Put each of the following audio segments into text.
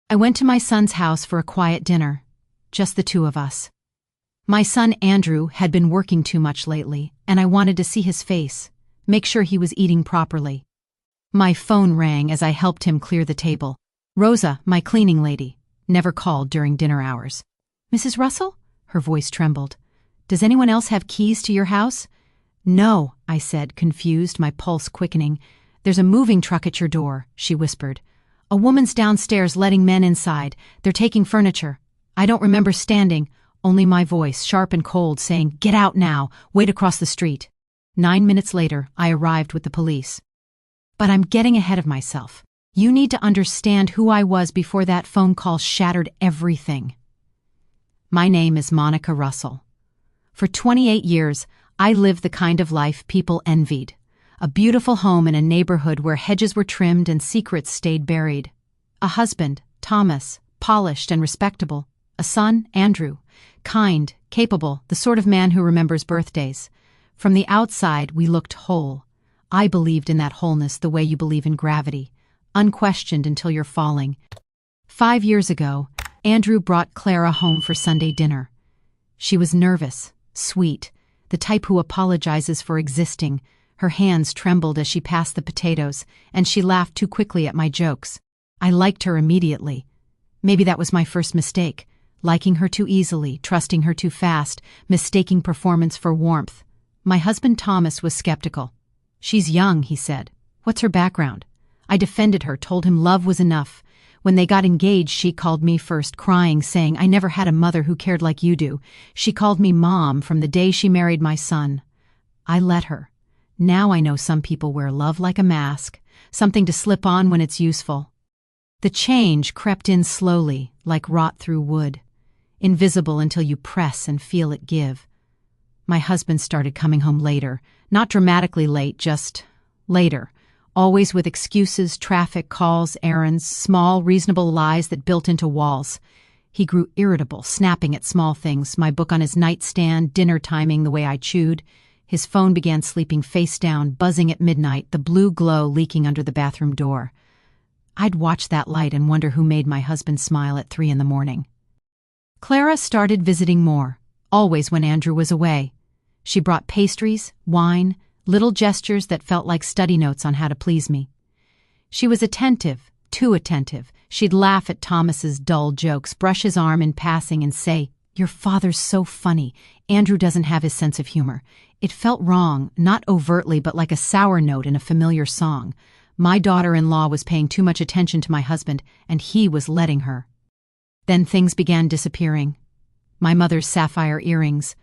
I went to my son's house for a quiet dinner, just the two of us. My son Andrew had been working too much lately, and I wanted to see his face, make sure he was eating properly. My phone rang as I helped him clear the table. Rosa, my cleaning lady, never called during dinner hours. "Mrs. Russell?" Her voice trembled. "Does anyone else have keys to your house?" "No," I said, confused, my pulse quickening. "There's a moving truck at your door," she whispered. "A woman's downstairs letting men inside. They're taking furniture." I don't remember standing, only my voice, sharp and cold, saying, "Get out now, wait across the street." 9 minutes later, I arrived with the police. But I'm getting ahead of myself. You need to understand who I was before that phone call shattered everything. My name is Monica Russell. For 28 years, I lived the kind of life people envied. A beautiful home in a neighborhood where hedges were trimmed and secrets stayed buried. A husband, Thomas, polished and respectable. A son, Andrew, kind, capable, the sort of man who remembers birthdays. From the outside, we looked whole. I believed in that wholeness the way you believe in gravity, unquestioned until you're falling. 5 years ago, Andrew brought Clara home for Sunday dinner. She was nervous, sweet, the type who apologizes for existing. Her hands trembled as she passed the potatoes, and she laughed too quickly at my jokes. I liked her immediately. Maybe that was my first mistake, liking her too easily, trusting her too fast, mistaking performance for warmth. My husband Thomas was skeptical. "She's young," he said. "What's her background?" I defended her, told him love was enough. When they got engaged, she called me first, crying, saying, "I never had a mother who cared like you do." She called me Mom from the day she married my son. I let her. Now I know some people wear love like a mask, something to slip on when it's useful. The change crept in slowly, like rot through wood, invisible until you press and feel it give. My husband started coming home later, not dramatically late, just later. Always with excuses, traffic, calls, errands, small, reasonable lies that built into walls. He grew irritable, snapping at small things, my book on his nightstand, dinner timing the way I chewed. His phone began sleeping face down, buzzing at midnight, the blue glow leaking under the bathroom door. I'd watch that light and wonder who made my husband smile at 3 a.m. Clara started visiting more, always when Andrew was away. She brought pastries, wine, little gestures that felt like study notes on how to please me. She was attentive, too attentive. She'd laugh at Thomas's dull jokes, brush his arm in passing and say, "Your father's so funny. Andrew doesn't have his sense of humor." It felt wrong, not overtly but like a sour note in a familiar song. My daughter-in-law was paying too much attention to my husband, and he was letting her. Then things began disappearing. My mother's sapphire earrings,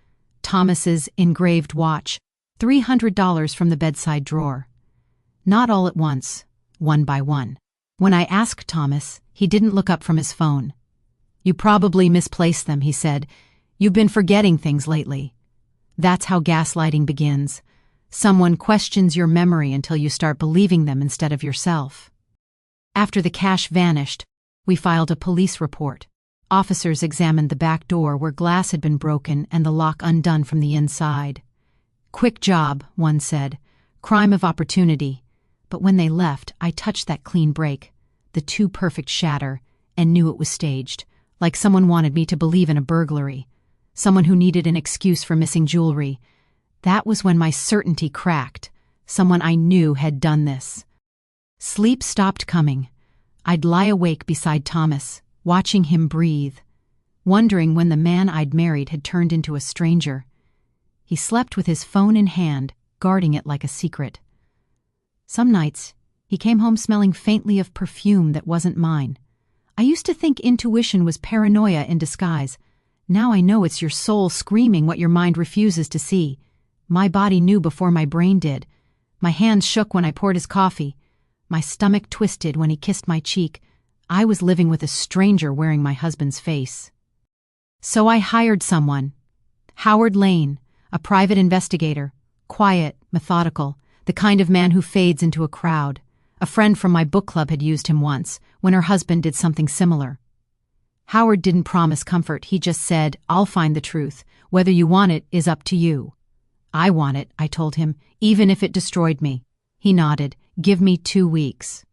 Thomas's engraved watch, $300 from the bedside drawer. Not all at once, one by one. When I asked Thomas, he didn't look up from his phone. "You probably misplaced them," he said. "You've been forgetting things lately." That's how gaslighting begins. Someone questions your memory until you start believing them instead of yourself. After the cash vanished, we filed a police report. Officers examined the back door where glass had been broken and the lock undone from the inside. "Quick job," one said. "Crime of opportunity." But when they left, I touched that clean break, the too perfect shatter, and knew it was staged, like someone wanted me to believe in a burglary, someone who needed an excuse for missing jewelry. That was when my certainty cracked. Someone I knew had done this. Sleep stopped coming. I'd lie awake beside Thomas, watching him breathe, wondering when the man I'd married had turned into a stranger. He slept with his phone in hand, guarding it like a secret. Some nights, he came home smelling faintly of perfume that wasn't mine. I used to think intuition was paranoia in disguise. Now I know it's your soul screaming what your mind refuses to see. My body knew before my brain did. My hands shook when I poured his coffee. My stomach twisted when he kissed my cheek. I was living with a stranger wearing my husband's face. So I hired someone. Howard Lane, a private investigator, quiet, methodical, the kind of man who fades into a crowd. A friend from my book club had used him once, when her husband did something similar. Howard didn't promise comfort, he just said, "I'll find the truth. Whether you want it is up to you." "I want it," I told him, "even if it destroyed me." He nodded. "Give me 2 weeks."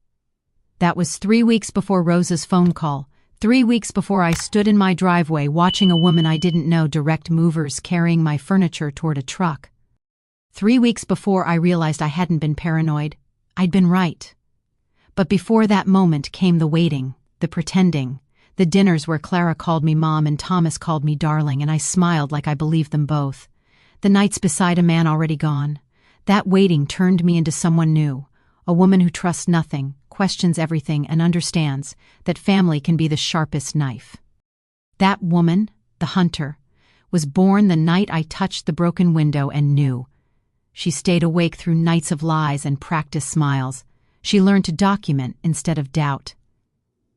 That was 3 weeks before Rosa's phone call, 3 weeks before, I stood in my driveway watching a woman I didn't know direct movers carrying my furniture toward a truck. 3 weeks before, I realized I hadn't been paranoid. I'd been right. But before that moment came the waiting, the pretending, the dinners where Clara called me mom and Thomas called me darling, and I smiled like I believed them both. The nights beside a man already gone. That waiting turned me into someone new, a woman who trusts nothing, questions everything, and understands that family can be the sharpest knife. That woman, the hunter, was born the night I touched the broken window and knew. She stayed awake through nights of lies and practiced smiles. She learned to document instead of doubt.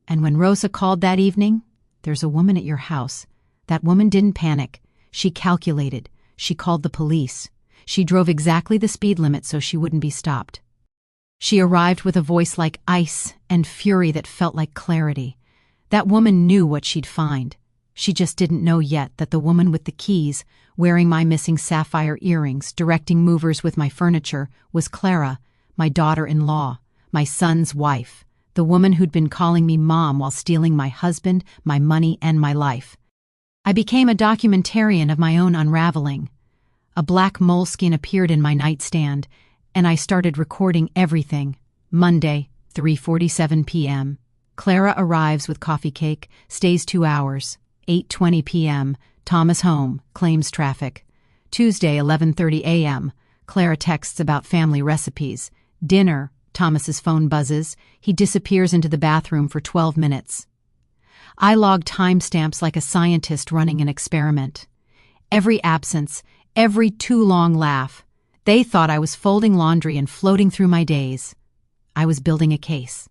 And when Rosa called that evening, "There's a woman at your house," that woman didn't panic. She calculated. She called the police. She drove exactly the speed limit so she wouldn't be stopped. She arrived with a voice like ice and fury that felt like clarity. That woman knew what she'd find. She just didn't know yet that the woman with the keys, wearing my missing sapphire earrings, directing movers with my furniture, was Clara, my daughter-in-law, my son's wife, the woman who'd been calling me mom while stealing my husband, my money, and my life. I became a documentarian of my own unraveling. A black moleskin appeared in my nightstand, and I started recording everything. Monday, 3:47 p.m. Clara arrives with coffee cake, stays 2 hours. 8:20 p.m. Thomas home, claims traffic. Tuesday, 11:30 a.m. Clara texts about family recipes. Dinner, Thomas's phone buzzes. He disappears into the bathroom for 12 minutes. I log timestamps like a scientist running an experiment. Every absence, every too long laugh. They thought I was folding laundry and floating through my days. I was building a case.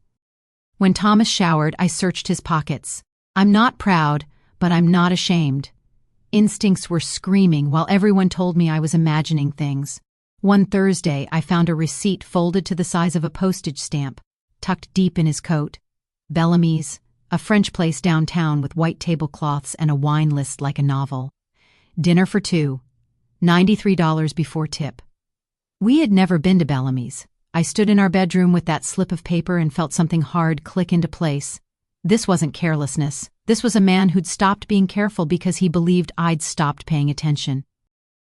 When Thomas showered, I searched his pockets. I'm not proud, but I'm not ashamed. Instincts were screaming while everyone told me I was imagining things. One Thursday, I found a receipt folded to the size of a postage stamp, tucked deep in his coat. Bellamy's, a French place downtown with white tablecloths and a wine list like a novel. Dinner for two, $93 before tip. We had never been to Bellamy's. I stood in our bedroom with that slip of paper and felt something hard click into place. This wasn't carelessness. This was a man who'd stopped being careful because he believed I'd stopped paying attention.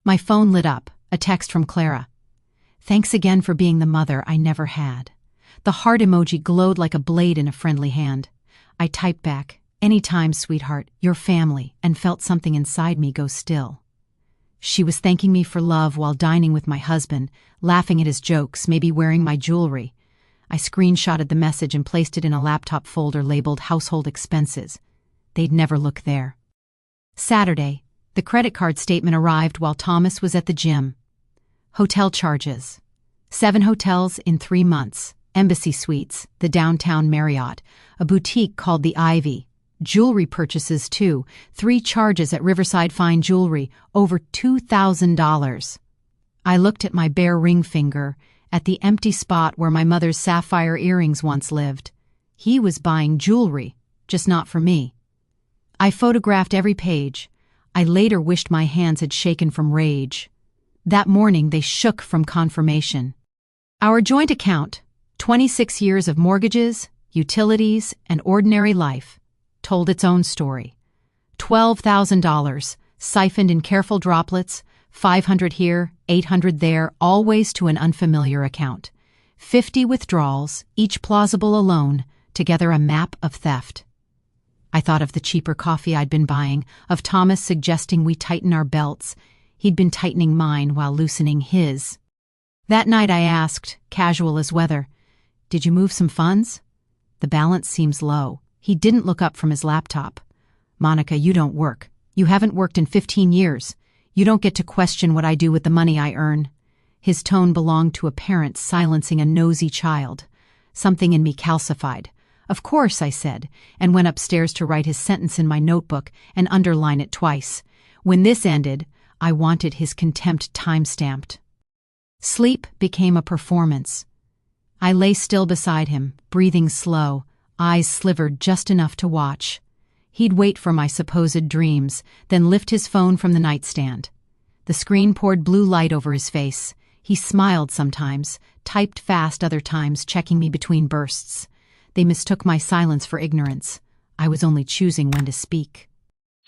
My phone lit up, a text from Clara. "Thanks again for being the mother I never had." The heart emoji glowed like a blade in a friendly hand. I typed back, "Anytime, sweetheart, your family," and felt something inside me go still. She was thanking me for love while dining with my husband, laughing at his jokes, maybe wearing my jewelry. I screenshotted the message and placed it in a laptop folder labeled Household Expenses. They'd never look there. Saturday, the credit card statement arrived while Thomas was at the gym. Hotel charges. 7 hotels in 3 months. Embassy Suites, the downtown Marriott, a boutique called the Ivy. Jewelry purchases too. 3 charges at Riverside Fine Jewelry, over $2,000. I looked at my bare ring finger, at the empty spot where my mother's sapphire earrings once lived. He was buying jewelry, just not for me. I photographed every page. I later wished my hands had shaken from rage. That morning they shook from confirmation. Our joint account, 26 years of mortgages, utilities, and ordinary life, told its own story. $12,000, siphoned in careful droplets, 500 here, 800 there, always to an unfamiliar account. 50 withdrawals, each plausible alone, together a map of theft. I thought of the cheaper coffee I'd been buying, of Thomas suggesting we tighten our belts. He'd been tightening mine while loosening his. That night I asked, casual as weather, "Did you move some funds?" "The balance seems low." He didn't look up from his laptop. "Monica, you don't work. You haven't worked in 15 years. You don't get to question what I do with the money I earn." His tone belonged to a parent silencing a nosy child. Something in me calcified. "Of course," I said, and went upstairs to write his sentence in my notebook and underline it twice. When this ended, I wanted his contempt time-stamped. Sleep became a performance. I lay still beside him, breathing slow, eyes slivered just enough to watch. He'd wait for my supposed dreams, then lift his phone from the nightstand. The screen poured blue light over his face. He smiled sometimes, typed fast other times, checking me between bursts. They mistook my silence for ignorance. I was only choosing when to speak.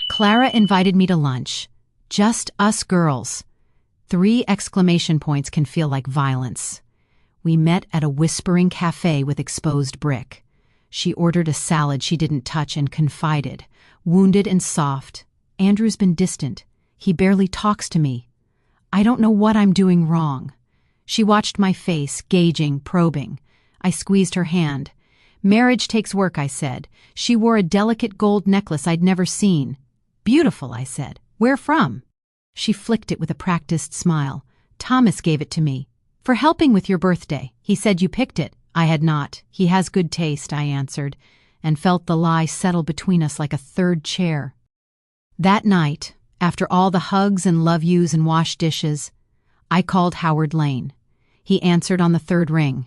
Clara invited me to lunch. Just us girls. 3 exclamation points can feel like violence. We met at a whispering cafe with exposed brick. She ordered a salad she didn't touch and confided, wounded and soft. Andrew's been distant. He barely talks to me. I don't know what I'm doing wrong. She watched my face, gauging, probing. I squeezed her hand. Marriage takes work, I said. She wore a delicate gold necklace I'd never seen. Beautiful, I said. Where from? She flicked it with a practiced smile. Thomas gave it to me. For helping with your birthday. He said you picked it. I had not. He has good taste, I answered, and felt the lie settle between us like a third chair. That night, after all the hugs and love yous and washed dishes, I called Howard Lane. He answered on the 3rd ring.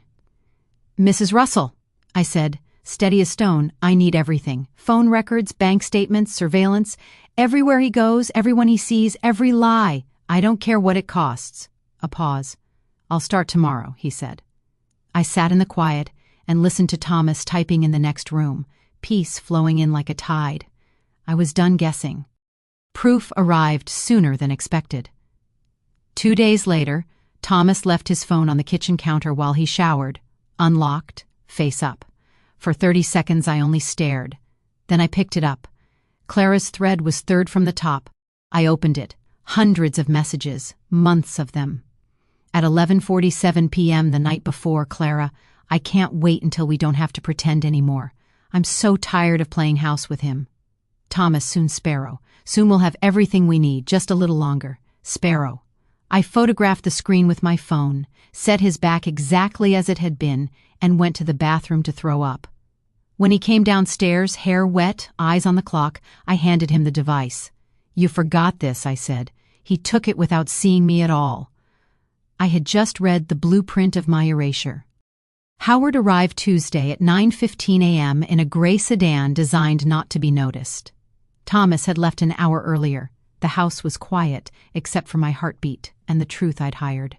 Mrs. Russell, I said, steady as stone. I need everything. Phone records, bank statements, surveillance. Everywhere he goes, everyone he sees, every lie. I don't care what it costs. A pause. I'll start tomorrow, he said. I sat in the quiet and listened to Thomas typing in the next room, peace flowing in like a tide. I was done guessing. Proof arrived sooner than expected. 2 days later, Thomas left his phone on the kitchen counter while he showered, unlocked, face up. For 30 seconds I only stared. Then I picked it up. Clara's thread was 3rd from the top. I opened it. Hundreds of messages, months of them. At 11:47 p.m. the night before, Clara, I can't wait until we don't have to pretend anymore. I'm so tired of playing house with him. Thomas, soon Sparrow. Soon we'll have everything we need, just a little longer. Sparrow. I photographed the screen with my phone, set his back exactly as it had been, and went to the bathroom to throw up. When he came downstairs, hair wet, eyes on the clock, I handed him the device. You forgot this, I said. He took it without seeing me at all. I had just read the blueprint of my erasure. Howard arrived Tuesday at 9:15 a.m. in a gray sedan designed not to be noticed. Thomas had left an hour earlier. The house was quiet, except for my heartbeat and the truth I'd hired.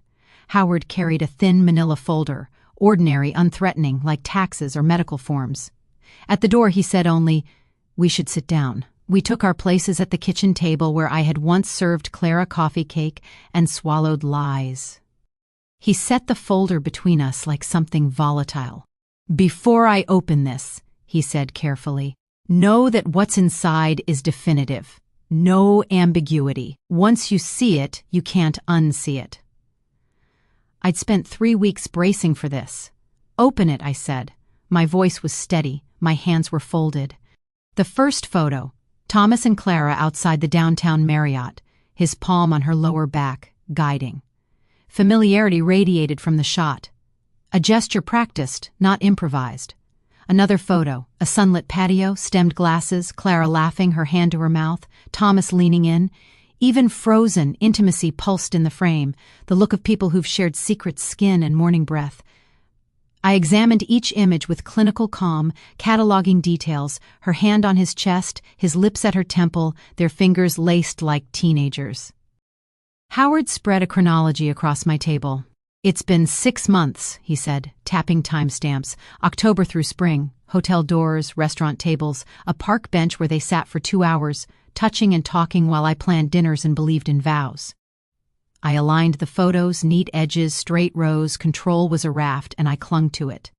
Howard carried a thin manila folder, ordinary, unthreatening, like taxes or medical forms. At the door he said only, "We should sit down." We took our places at the kitchen table where I had once served Clara coffee cake and swallowed lies. He set the folder between us like something volatile. "Before I open this," he said carefully, "know that what's inside is definitive. No ambiguity. Once you see it, you can't unsee it." I'd spent 3 weeks bracing for this. "Open it," I said. My voice was steady. My hands were folded. The first photo, Thomas and Clara outside the downtown Marriott, his palm on her lower back, guiding. Familiarity radiated from the shot. A gesture practiced, not improvised. Another photo, a sunlit patio, stemmed glasses, Clara laughing, her hand to her mouth, Thomas leaning in. Even frozen, intimacy pulsed in the frame, the look of people who've shared secret skin and morning breath. I examined each image with clinical calm, cataloging details, her hand on his chest, his lips at her temple, their fingers laced like teenagers. Howard spread a chronology across my table. "It's been 6 months," he said, tapping timestamps. October through spring, hotel doors, restaurant tables, a park bench where they sat for 2 hours, touching and talking while I planned dinners and believed in vows. I aligned the photos, neat edges, straight rows, control was a raft, and I clung to it.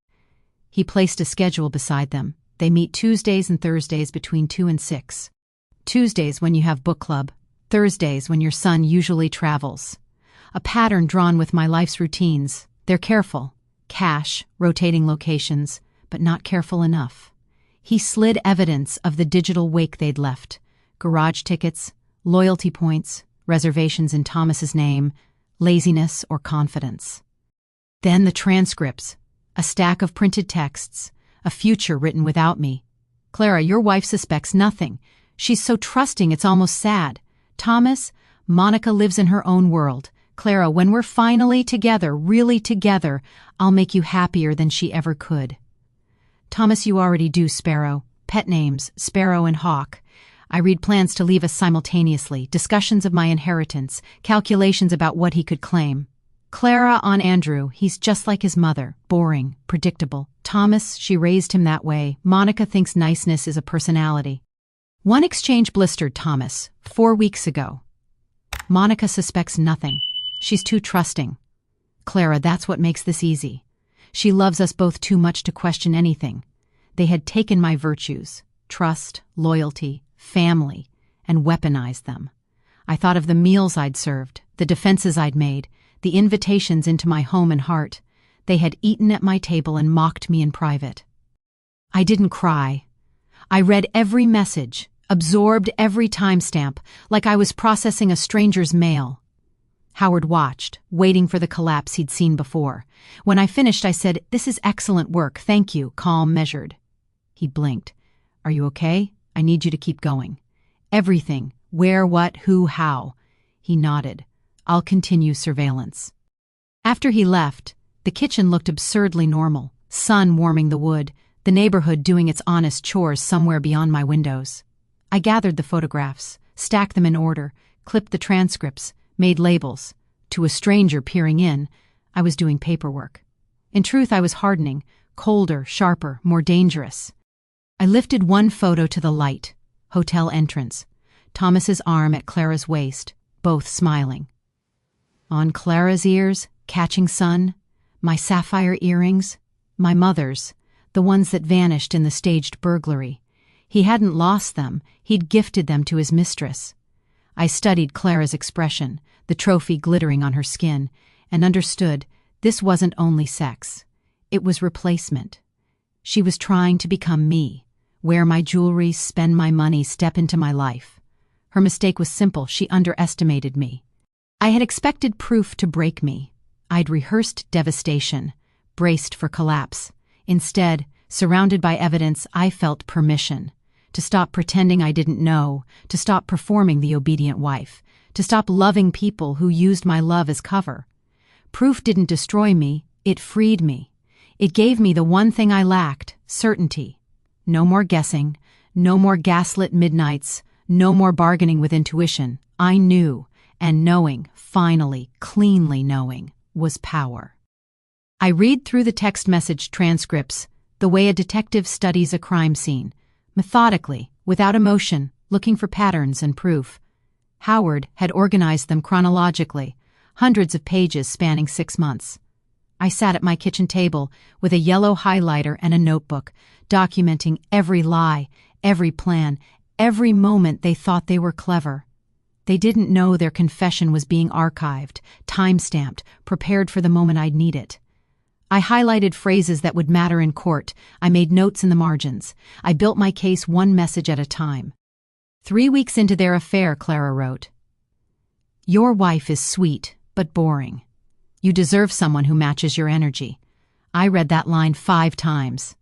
He placed a schedule beside them. They meet Tuesdays and Thursdays between 2 and 6. Tuesdays when you have book club, Thursdays when your son usually travels. A pattern drawn with my life's routines. They're careful. Cash, rotating locations, but not careful enough. He slid evidence of the digital wake they'd left. Garage tickets, loyalty points, reservations in Thomas's name, laziness or confidence. Then the transcripts, a stack of printed texts, a future written without me. "Clara, your wife suspects nothing. She's so trusting it's almost sad. Thomas, Monica lives in her own world. Clara, when we're finally together, really together, I'll make you happier than she ever could." "Thomas, you already do, Sparrow. Pet names, Sparrow and Hawk. I read plans to leave us simultaneously, discussions of my inheritance, calculations about what he could claim." Clara on Andrew, he's just like his mother, boring, predictable. Thomas, she raised him that way. Monica thinks niceness is a personality. One exchange blistered Thomas 4 weeks ago. Monica suspects nothing. She's too trusting. Clara, that's what makes this easy. She loves us both too much to question anything. They had taken my virtues, trust, loyalty, family, and weaponized them. I thought of the meals I'd served, the defenses I'd made, the invitations into my home and heart. They had eaten at my table and mocked me in private. I didn't cry. I read every message, absorbed every timestamp, like I was processing a stranger's mail. Howard watched, waiting for the collapse he'd seen before. When I finished, I said, "This is excellent work, thank you," calm, measured. He blinked. "Are you okay? I need you to keep going. Everything, where, what, who, how." He nodded. "I'll continue surveillance." After he left, the kitchen looked absurdly normal. Sun warming the wood, the neighborhood doing its honest chores somewhere beyond my windows. I gathered the photographs, stacked them in order, clipped the transcripts, made labels. To a stranger peering in, I was doing paperwork. In truth, I was hardening, colder, sharper, more dangerous. I lifted one photo to the light. Hotel entrance. Thomas's arm at Clara's waist, both smiling. On Clara's ears, catching sun, my sapphire earrings, my mother's, the ones that vanished in the staged burglary. He hadn't lost them, he'd gifted them to his mistress. I studied Clara's expression, the trophy glittering on her skin, and understood this wasn't only sex. It was replacement. She was trying to become me, wear my jewelry, spend my money, step into my life. Her mistake was simple, she underestimated me. I had expected proof to break me. I'd rehearsed devastation, braced for collapse. Instead, surrounded by evidence, I felt permission. To stop pretending I didn't know, to stop performing the obedient wife, to stop loving people who used my love as cover. Proof didn't destroy me, it freed me. It gave me the one thing I lacked, certainty. No more guessing, no more gaslit midnights, no more bargaining with intuition. I knew, and knowing, finally, cleanly knowing, was power. I read through the text message transcripts, the way a detective studies a crime scene, methodically, without emotion, looking for patterns and proof. Howard had organized them chronologically, hundreds of pages spanning 6 months. I sat at my kitchen table with a yellow highlighter and a notebook, documenting every lie, every plan, every moment they thought they were clever. They didn't know their confession was being archived, time-stamped, prepared for the moment I'd need it. I highlighted phrases that would matter in court. I made notes in the margins. I built my case one message at a time. 3 weeks into their affair, Clara wrote, "Your wife is sweet, but boring. You deserve someone who matches your energy." I read that line 5 times.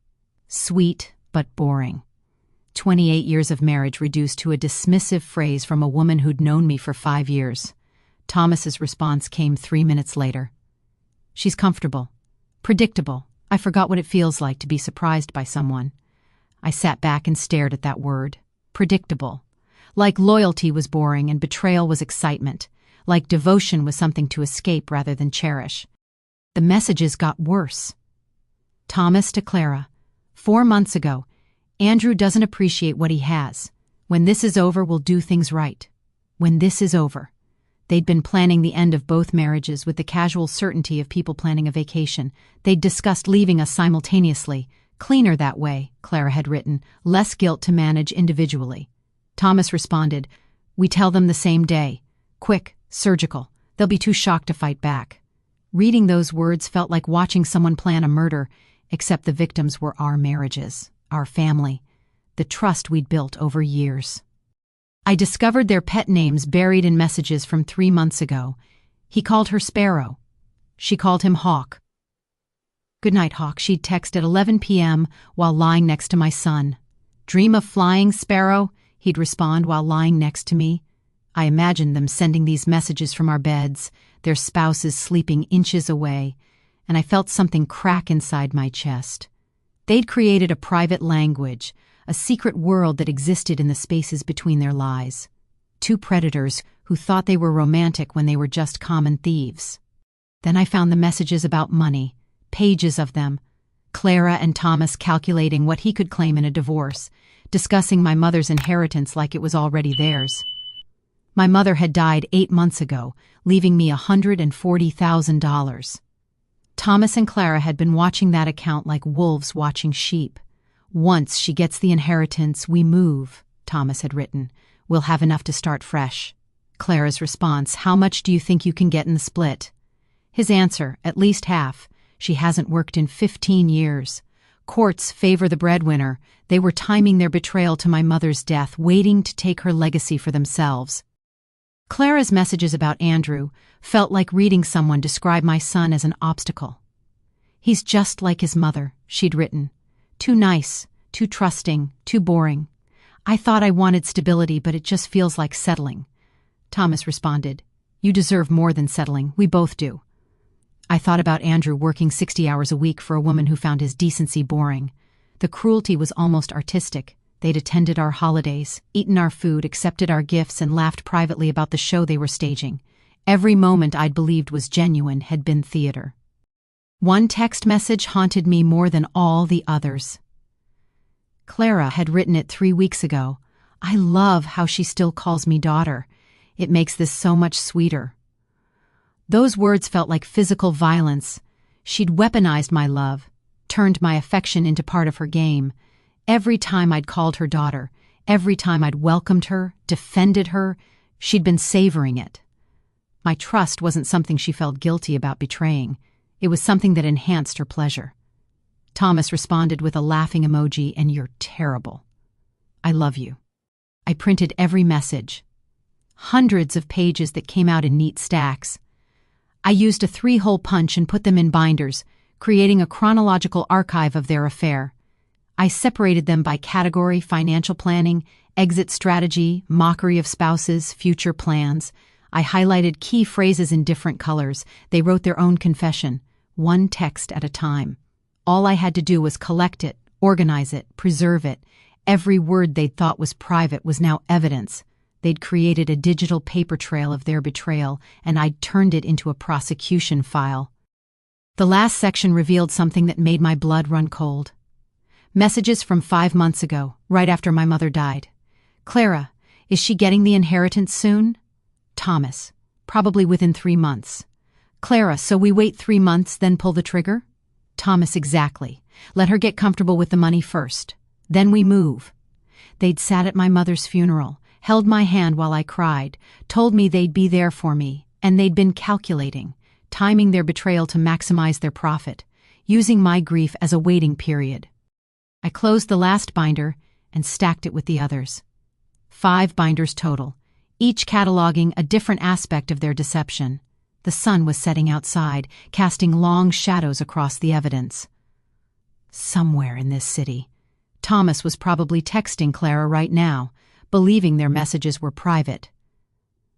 Sweet, but boring. 28 years of marriage reduced to a dismissive phrase from a woman who'd known me for 5 years. Thomas's response came 3 minutes later. "She's comfortable. Predictable. I forgot what it feels like to be surprised by someone." I sat back and stared at that word. Predictable. Like loyalty was boring and betrayal was excitement. Like devotion was something to escape rather than cherish. The messages got worse. Thomas to Clara. 4 months ago. Andrew doesn't appreciate what he has. When this is over, we'll do things right. When this is over. They'd been planning the end of both marriages with the casual certainty of people planning a vacation. They'd discussed leaving us simultaneously. Cleaner that way, Clara had written. Less guilt to manage individually. Thomas responded, "We tell them the same day. Quick, surgical. They'll be too shocked to fight back." Reading those words felt like watching someone plan a murder, except the victims were our marriages, our family, the trust we'd built over years. I discovered their pet names buried in messages from 3 months ago. He called her Sparrow. She called him Hawk. "Good night, Hawk," she'd text at 11 p.m. while lying next to my son. "Dream of flying, Sparrow?" he'd respond while lying next to me. I imagined them sending these messages from our beds, their spouses sleeping inches away, and I felt something crack inside my chest. They'd created a private language, a secret world that existed in the spaces between their lies. 2 predators who thought they were romantic when they were just common thieves. Then I found the messages about money, pages of them. Clara and Thomas calculating what he could claim in a divorce, discussing my mother's inheritance like it was already theirs. My mother had died 8 months ago, leaving me $140,000. Thomas and Clara had been watching that account like wolves watching sheep. Once she gets the inheritance, we move, Thomas had written. We'll have enough to start fresh. Clara's response, how much do you think you can get in the split? His answer, at least half. She hasn't worked in 15 years. Courts favor the breadwinner. They were timing their betrayal to my mother's death, waiting to take her legacy for themselves. Clara's messages about Andrew felt like reading someone describe my son as an obstacle. He's just like his mother, she'd written. Too nice, too trusting, too boring. I thought I wanted stability, but it just feels like settling. Thomas responded, you deserve more than settling, we both do. I thought about Andrew working 60 hours a week for a woman who found his decency boring. The cruelty was almost artistic. They'd attended our holidays, eaten our food, accepted our gifts, and laughed privately about the show they were staging. Every moment I'd believed was genuine had been theater. One text message haunted me more than all the others. Clara had written it 3 weeks ago. I love how she still calls me daughter. It makes this so much sweeter. Those words felt like physical violence. She'd weaponized my love, turned my affection into part of her game. Every time I'd called her daughter, every time I'd welcomed her, defended her, she'd been savoring it. My trust wasn't something she felt guilty about betraying. It was something that enhanced her pleasure. Thomas responded with a laughing emoji, and you're terrible. I love you. I printed every message. Hundreds of pages that came out in neat stacks. I used a 3-hole punch and put them in binders, creating a chronological archive of their affair. I separated them by category: financial planning, exit strategy, mockery of spouses, future plans. I highlighted key phrases in different colors. They wrote their own confession, one text at a time. All I had to do was collect it, organize it, preserve it. Every word they'd thought was private was now evidence. They'd created a digital paper trail of their betrayal, and I'd turned it into a prosecution file. The last section revealed something that made my blood run cold. Messages from 5 months ago, right after my mother died. Clara, is she getting the inheritance soon? Thomas, probably within 3 months. Clara, so we wait 3 months, then pull the trigger? Thomas, exactly. Let her get comfortable with the money first. Then we move. They'd sat at my mother's funeral, held my hand while I cried, told me they'd be there for me, and they'd been calculating, timing their betrayal to maximize their profit, using my grief as a waiting period. I closed the last binder and stacked it with the others. 5 binders total, each cataloging a different aspect of their deception. The sun was setting outside, casting long shadows across the evidence. Somewhere in this city, Thomas was probably texting Clara right now, believing their messages were private.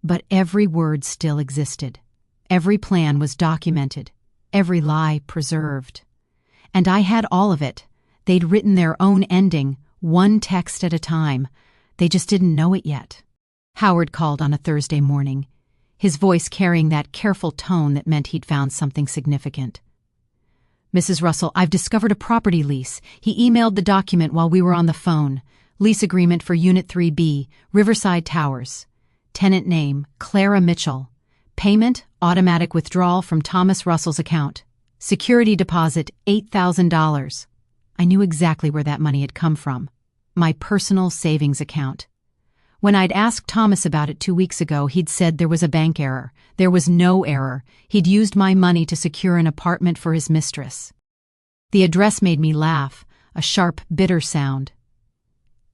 But every word still existed. Every plan was documented, every lie preserved. And I had all of it. They'd written their own ending, one text at a time. They just didn't know it yet. Howard called on a Thursday morning, his voice carrying that careful tone that meant he'd found something significant. Mrs. Russell, I've discovered a property lease. He emailed the document while we were on the phone. Lease agreement for Unit 3B, Riverside Towers. Tenant name, Clara Mitchell. Payment, automatic withdrawal from Thomas Russell's account. Security deposit, $8,000. I knew exactly where that money had come from. My personal savings account. When I'd asked Thomas about it 2 weeks ago, he'd said there was a bank error. There was no error. He'd used my money to secure an apartment for his mistress. The address made me laugh, a sharp, bitter sound.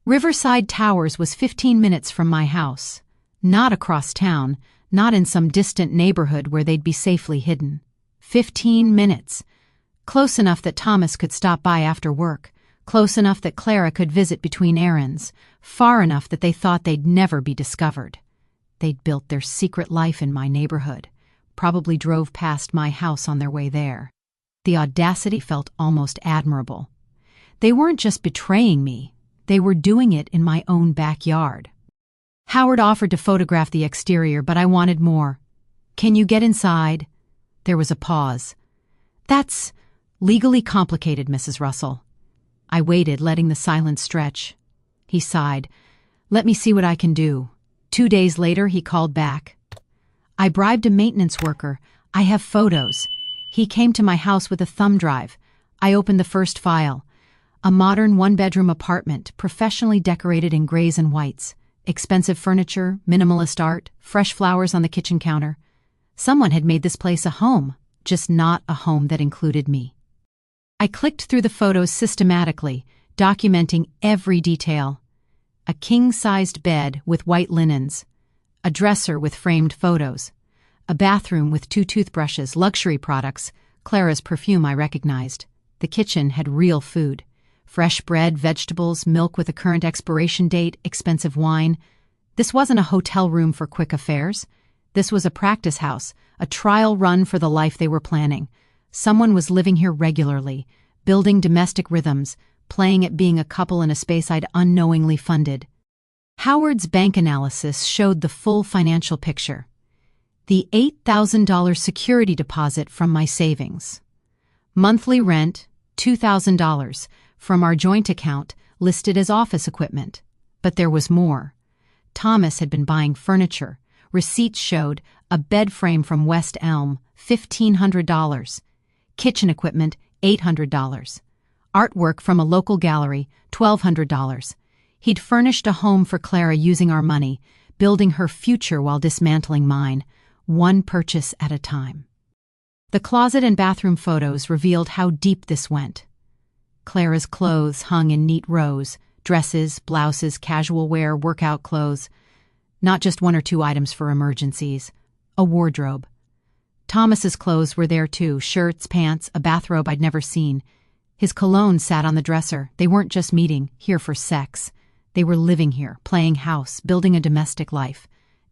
Riverside Towers was 15 minutes from my house. Not across town, not in some distant neighborhood where they'd be safely hidden. 15 minutes. Close enough that Thomas could stop by after work, close enough that Clara could visit between errands, far enough that they thought they'd never be discovered. They'd built their secret life in my neighborhood, probably drove past my house on their way there. The audacity felt almost admirable. They weren't just betraying me, they were doing it in my own backyard. Howard offered to photograph the exterior, but I wanted more. Can you get inside? There was a pause. That's legally complicated, Mrs. Russell. I waited, letting the silence stretch. He sighed. Let me see what I can do. 2 days later, he called back. I bribed a maintenance worker. I have photos. He came to my house with a thumb drive. I opened the first file. A modern one-bedroom apartment, professionally decorated in grays and whites. Expensive furniture, minimalist art, fresh flowers on the kitchen counter. Someone had made this place a home, just not a home that included me. I clicked through the photos systematically, documenting every detail. A king-sized bed with white linens, a dresser with framed photos, a bathroom with 2 toothbrushes, luxury products, Clara's perfume I recognized. The kitchen had real food. Fresh bread, vegetables, milk with a current expiration date, expensive wine. This wasn't a hotel room for quick affairs. This was a practice house, a trial run for the life they were planning. Someone was living here regularly, building domestic rhythms, playing at being a couple in a space I'd unknowingly funded. Howard's bank analysis showed the full financial picture. The $8,000 security deposit from my savings. Monthly rent, $2,000, from our joint account, listed as office equipment. But there was more. Thomas had been buying furniture. Receipts showed a bed frame from West Elm, $1,500. Kitchen equipment, $800. Artwork from a local gallery, $1,200. He'd furnished a home for Clara using our money, building her future while dismantling mine, one purchase at a time. The closet and bathroom photos revealed how deep this went. Clara's clothes hung in neat rows, dresses, blouses, casual wear, workout clothes. Not just 1 or 2 items for emergencies. A wardrobe. Thomas's clothes were there too, shirts, pants, a bathrobe I'd never seen. His cologne sat on the dresser. They weren't just meeting, here for sex. They were living here, playing house, building a domestic life.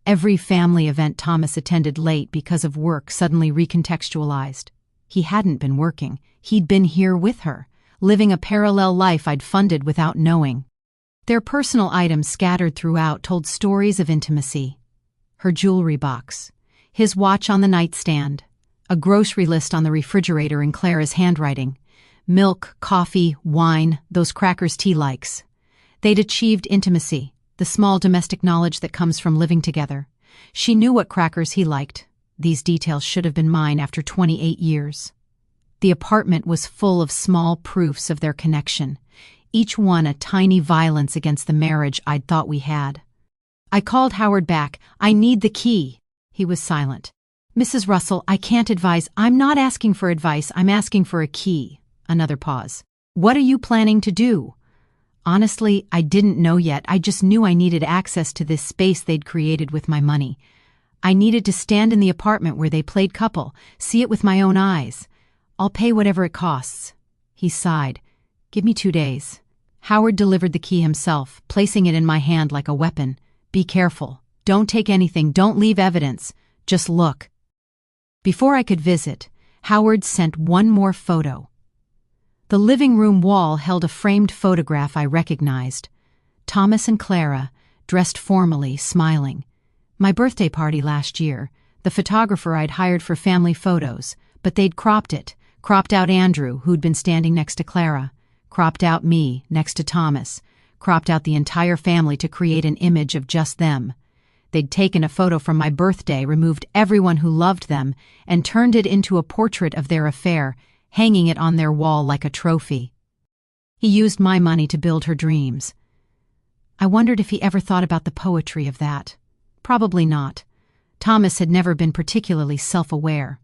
Every family event Thomas attended late because of work suddenly recontextualized. He hadn't been working. He'd been here with her, living a parallel life I'd funded without knowing. Their personal items scattered throughout told stories of intimacy. Her jewelry box, his watch on the nightstand, a grocery list on the refrigerator in Clara's handwriting, milk, coffee, wine, those crackers tea likes. They'd achieved intimacy, the small domestic knowledge that comes from living together. She knew what crackers he liked. These details should have been mine after 28 years. The apartment was full of small proofs of their connection, each one a tiny violence against the marriage I'd thought we had. I called Howard back. I need the key. He was silent. Mrs. Russell, I can't advise. I'm not asking for advice. I'm asking for a key. Another pause. What are you planning to do? Honestly, I didn't know yet. I just knew I needed access to this space they'd created with my money. I needed to stand in the apartment where they played couple, see it with my own eyes. I'll pay whatever it costs. He sighed. Give me 2 days. Howard delivered the key himself, placing it in my hand like a weapon. Be careful. Don't take anything. Don't leave evidence. Just look. Before I could visit, Howard sent one more photo. The living room wall held a framed photograph I recognized. Thomas and Clara, dressed formally, smiling. My birthday party last year, the photographer I'd hired for family photos, but they'd cropped out Andrew, who'd been standing next to Clara, cropped out me, next to Thomas, cropped out the entire family to create an image of just them. They'd taken a photo from my birthday, removed everyone who loved them, and turned it into a portrait of their affair, hanging it on their wall like a trophy. He used my money to build her dreams. I wondered if he ever thought about the poetry of that. Probably not. Thomas had never been particularly self-aware.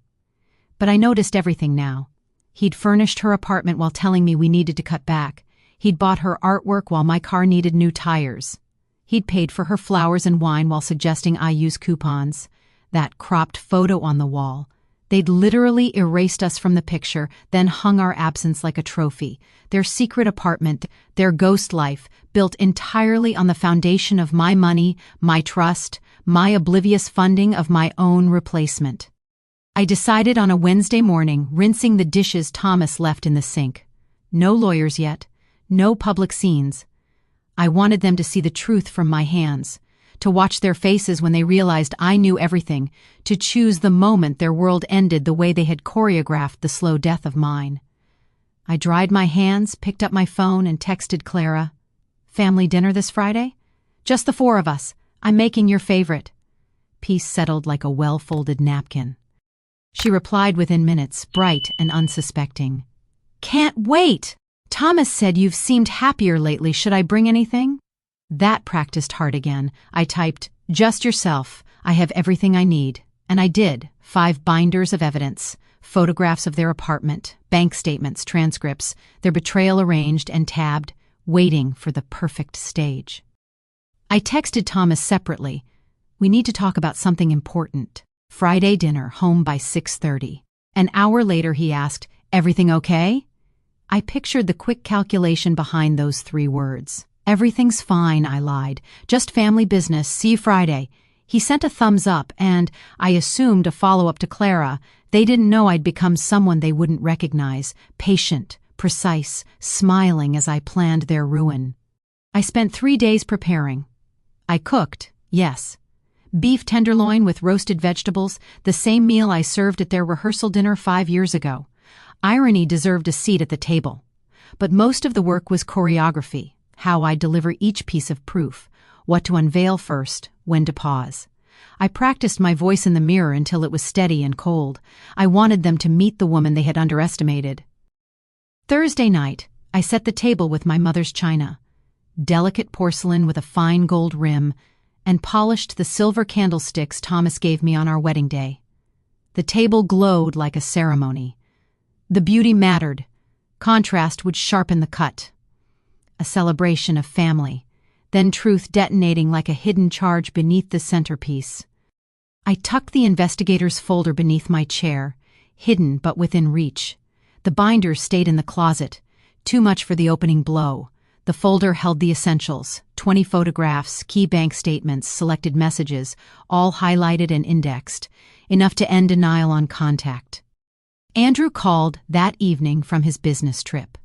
But I noticed everything now. He'd furnished her apartment while telling me we needed to cut back. He'd bought her artwork while my car needed new tires. He'd paid for her flowers and wine while suggesting I use coupons. That cropped photo on the wall. They'd literally erased us from the picture, then hung our absence like a trophy. Their secret apartment, their ghost life, built entirely on the foundation of my money, my trust, my oblivious funding of my own replacement. I decided on a Wednesday morning, rinsing the dishes Thomas left in the sink. No lawyers yet, no public scenes. I wanted them to see the truth from my hands, to watch their faces when they realized I knew everything, to choose the moment their world ended the way they had choreographed the slow death of mine. I dried my hands, picked up my phone, and texted Clara, "Family dinner this Friday? Just the four of us. I'm making your favorite." Peace settled like a well-folded napkin. She replied within minutes, bright and unsuspecting. "Can't wait! Thomas said you've seemed happier lately. Should I bring anything?" That practiced hard again. I typed, "Just yourself. I have everything I need." And I did. 5 binders of evidence, photographs of their apartment, bank statements, transcripts, their betrayal arranged and tabbed, waiting for the perfect stage. I texted Thomas separately. "We need to talk about something important." Friday dinner, home by 6:30. An hour later he asked, "Everything okay?" I pictured the quick calculation behind those 3 words. "Everything's fine," I lied. "Just family business. See you Friday." He sent a thumbs up and, I assumed, a follow-up to Clara. They didn't know I'd become someone they wouldn't recognize, patient, precise, smiling as I planned their ruin. I spent 3 days preparing. I cooked, yes. Beef tenderloin with roasted vegetables, the same meal I served at their rehearsal dinner 5 years ago. Irony deserved a seat at the table. But most of the work was choreography, how I'd deliver each piece of proof, what to unveil first, when to pause. I practiced my voice in the mirror until it was steady and cold. I wanted them to meet the woman they had underestimated. Thursday night, I set the table with my mother's china, delicate porcelain with a fine gold rim, and polished the silver candlesticks Thomas gave me on our wedding day. The table glowed like a ceremony. The beauty mattered. Contrast would sharpen the cut. A celebration of family, then truth detonating like a hidden charge beneath the centerpiece. I tucked the investigator's folder beneath my chair, hidden but within reach. The binder stayed in the closet, too much for the opening blow. The folder held the essentials, 20 photographs, key bank statements, selected messages, all highlighted and indexed, enough to end denial on contact. Andrew called that evening from his business trip.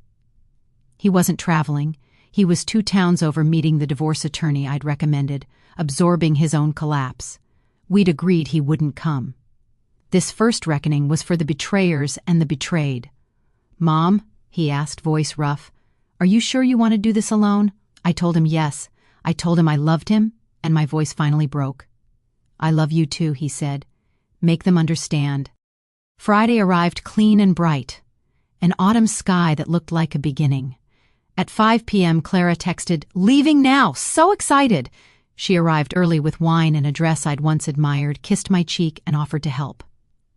He wasn't traveling. He was 2 towns over meeting the divorce attorney I'd recommended, absorbing his own collapse. We'd agreed he wouldn't come. This first reckoning was for the betrayers and the betrayed. "Mom," he asked, voice rough, "are you sure you want to do this alone?" I told him yes. I told him I loved him, and my voice finally broke. "I love you too," he said. "Make them understand." Friday arrived clean and bright, an autumn sky that looked like a beginning. At 5 p.m., Clara texted, "Leaving now, so excited!" She arrived early with wine and a dress I'd once admired, kissed my cheek, and offered to help.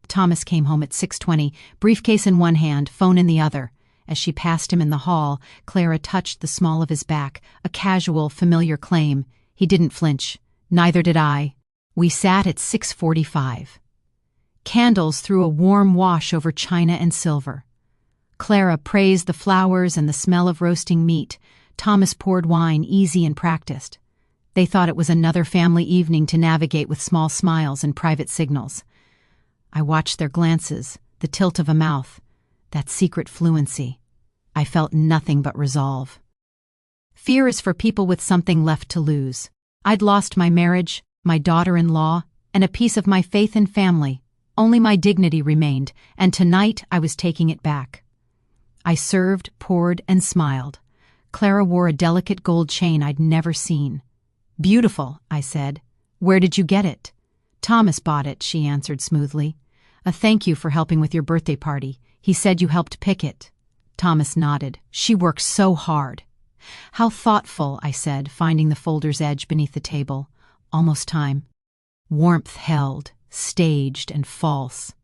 Thomas came home at 6:20, briefcase in one hand, phone in the other. As she passed him in the hall, Clara touched the small of his back, a casual, familiar claim. He didn't flinch. Neither did I. We sat at 6:45. Candles threw a warm wash over china and silver. Clara praised the flowers and the smell of roasting meat. Thomas poured wine, easy and practiced. They thought it was another family evening to navigate with small smiles and private signals. I watched their glances, the tilt of a mouth, that secret fluency. I felt nothing but resolve. Fear is for people with something left to lose. I'd lost my marriage, my daughter-in-law, and a piece of my faith and family. Only my dignity remained, and tonight I was taking it back. I served, poured, and smiled. Clara wore a delicate gold chain I'd never seen. "Beautiful," I said. "Where did you get it?" "Thomas bought it," she answered smoothly. "A thank you for helping with your birthday party. He said you helped pick it." Thomas nodded. "She works so hard." "How thoughtful," I said, finding the folder's edge beneath the table. Almost time. Warmth held, staged and false.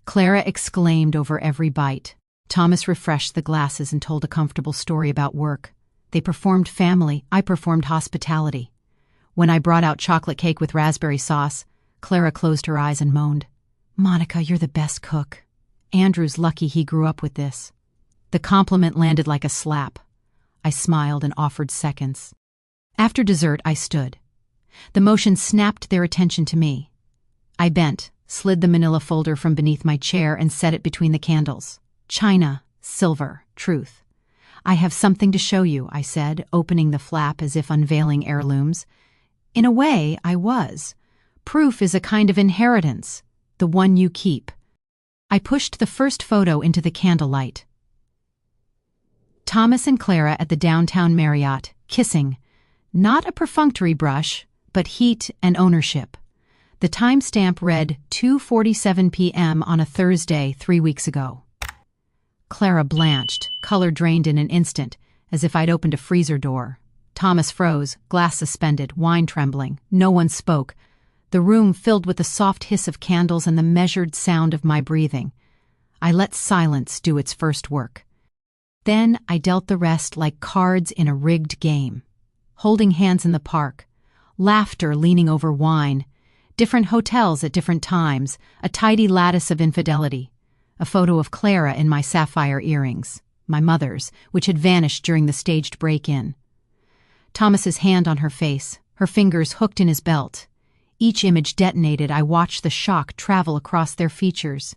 Clara exclaimed over every bite. Thomas refreshed the glasses and told a comfortable story about work. They performed family, I performed hospitality. When I brought out chocolate cake with raspberry sauce, Clara closed her eyes and moaned, "Monica, you're the best cook. Andrew's lucky he grew up with this." The compliment landed like a slap. I smiled and offered seconds. After dessert, I stood. The motion snapped their attention to me. I bent, slid the manila folder from beneath my chair and set it between the candles. China, silver, truth. "I have something to show you," I said, opening the flap as if unveiling heirlooms. In a way, I was. Proof is a kind of inheritance, the one you keep. I pushed the first photo into the candlelight. Thomas and Clara at the downtown Marriott, kissing. Not a perfunctory brush, but heat and ownership. The timestamp read 2:47 p.m. on a Thursday 3 weeks ago. Clara blanched, color drained in an instant, as if I'd opened a freezer door. Thomas froze, glass suspended, wine trembling. No one spoke. The room filled with the soft hiss of candles and the measured sound of my breathing. I let silence do its first work. Then I dealt the rest like cards in a rigged game. Holding hands in the park, laughter leaning over wine, different hotels at different times, a tidy lattice of infidelity, a photo of Clara in my sapphire earrings, my mother's, which had vanished during the staged break-in. Thomas's hand on her face, her fingers hooked in his belt. Each image detonated, I watched the shock travel across their features.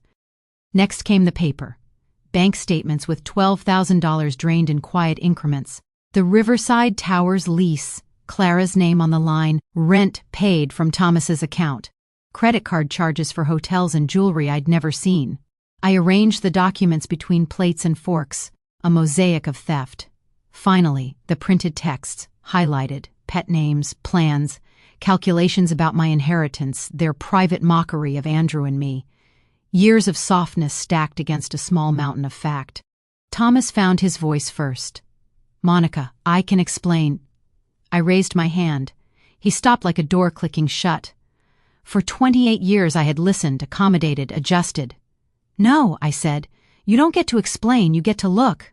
Next came the paper. Bank statements with $12,000 drained in quiet increments. The Riverside Towers lease, Clara's name on the line, rent paid from Thomas's account, credit card charges for hotels and jewelry I'd never seen. I arranged the documents between plates and forks, a mosaic of theft. Finally, the printed texts, highlighted, pet names, plans, calculations about my inheritance, their private mockery of Andrew and me. Years of softness stacked against a small mountain of fact. Thomas found his voice first. "Monica, I can explain." I raised my hand. He stopped like a door clicking shut. For 28 years I had listened, accommodated, adjusted. "No," I said. "You don't get to explain, you get to look."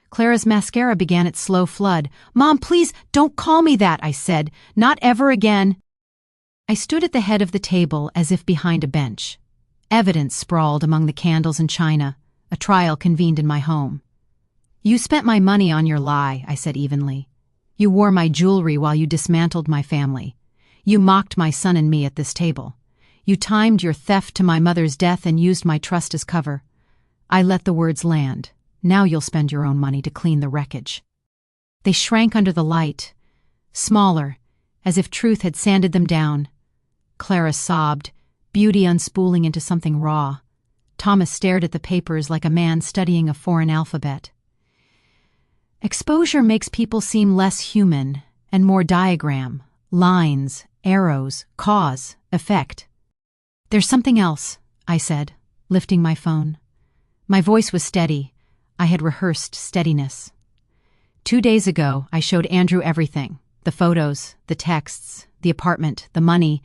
Clara's mascara began its slow flood. "Mom, please, don't call me that," I said. "Not ever again." I stood at the head of the table as if behind a bench. Evidence sprawled among the candles and china. A trial convened in my home. "You spent my money on your lie," I said evenly. "You wore my jewelry while you dismantled my family. You mocked my son and me at this table. You timed your theft to my mother's death and used my trust as cover." I let the words land. "Now you'll spend your own money to clean the wreckage." They shrank under the light, smaller, as if truth had sanded them down. Clara sobbed, beauty unspooling into something raw. Thomas stared at the papers like a man studying a foreign alphabet. Exposure makes people seem less human and more diagram, lines, arrows, cause, effect. "There's something else," I said, lifting my phone. My voice was steady. I had rehearsed steadiness. 2 days ago, I showed Andrew everything. The photos, the texts, the apartment, the money.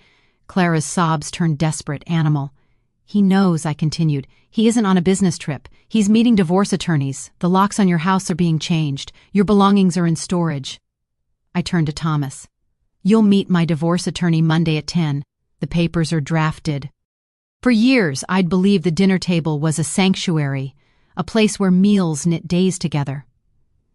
Clara's sobs turned desperate, animal. "He knows," I continued. "He isn't on a business trip. He's meeting divorce attorneys. The locks on your house are being changed. Your belongings are in storage." I turned to Thomas. "You'll meet my divorce attorney Monday at 10. The papers are drafted." For years, I'd believed the dinner table was a sanctuary, a place where meals knit days together.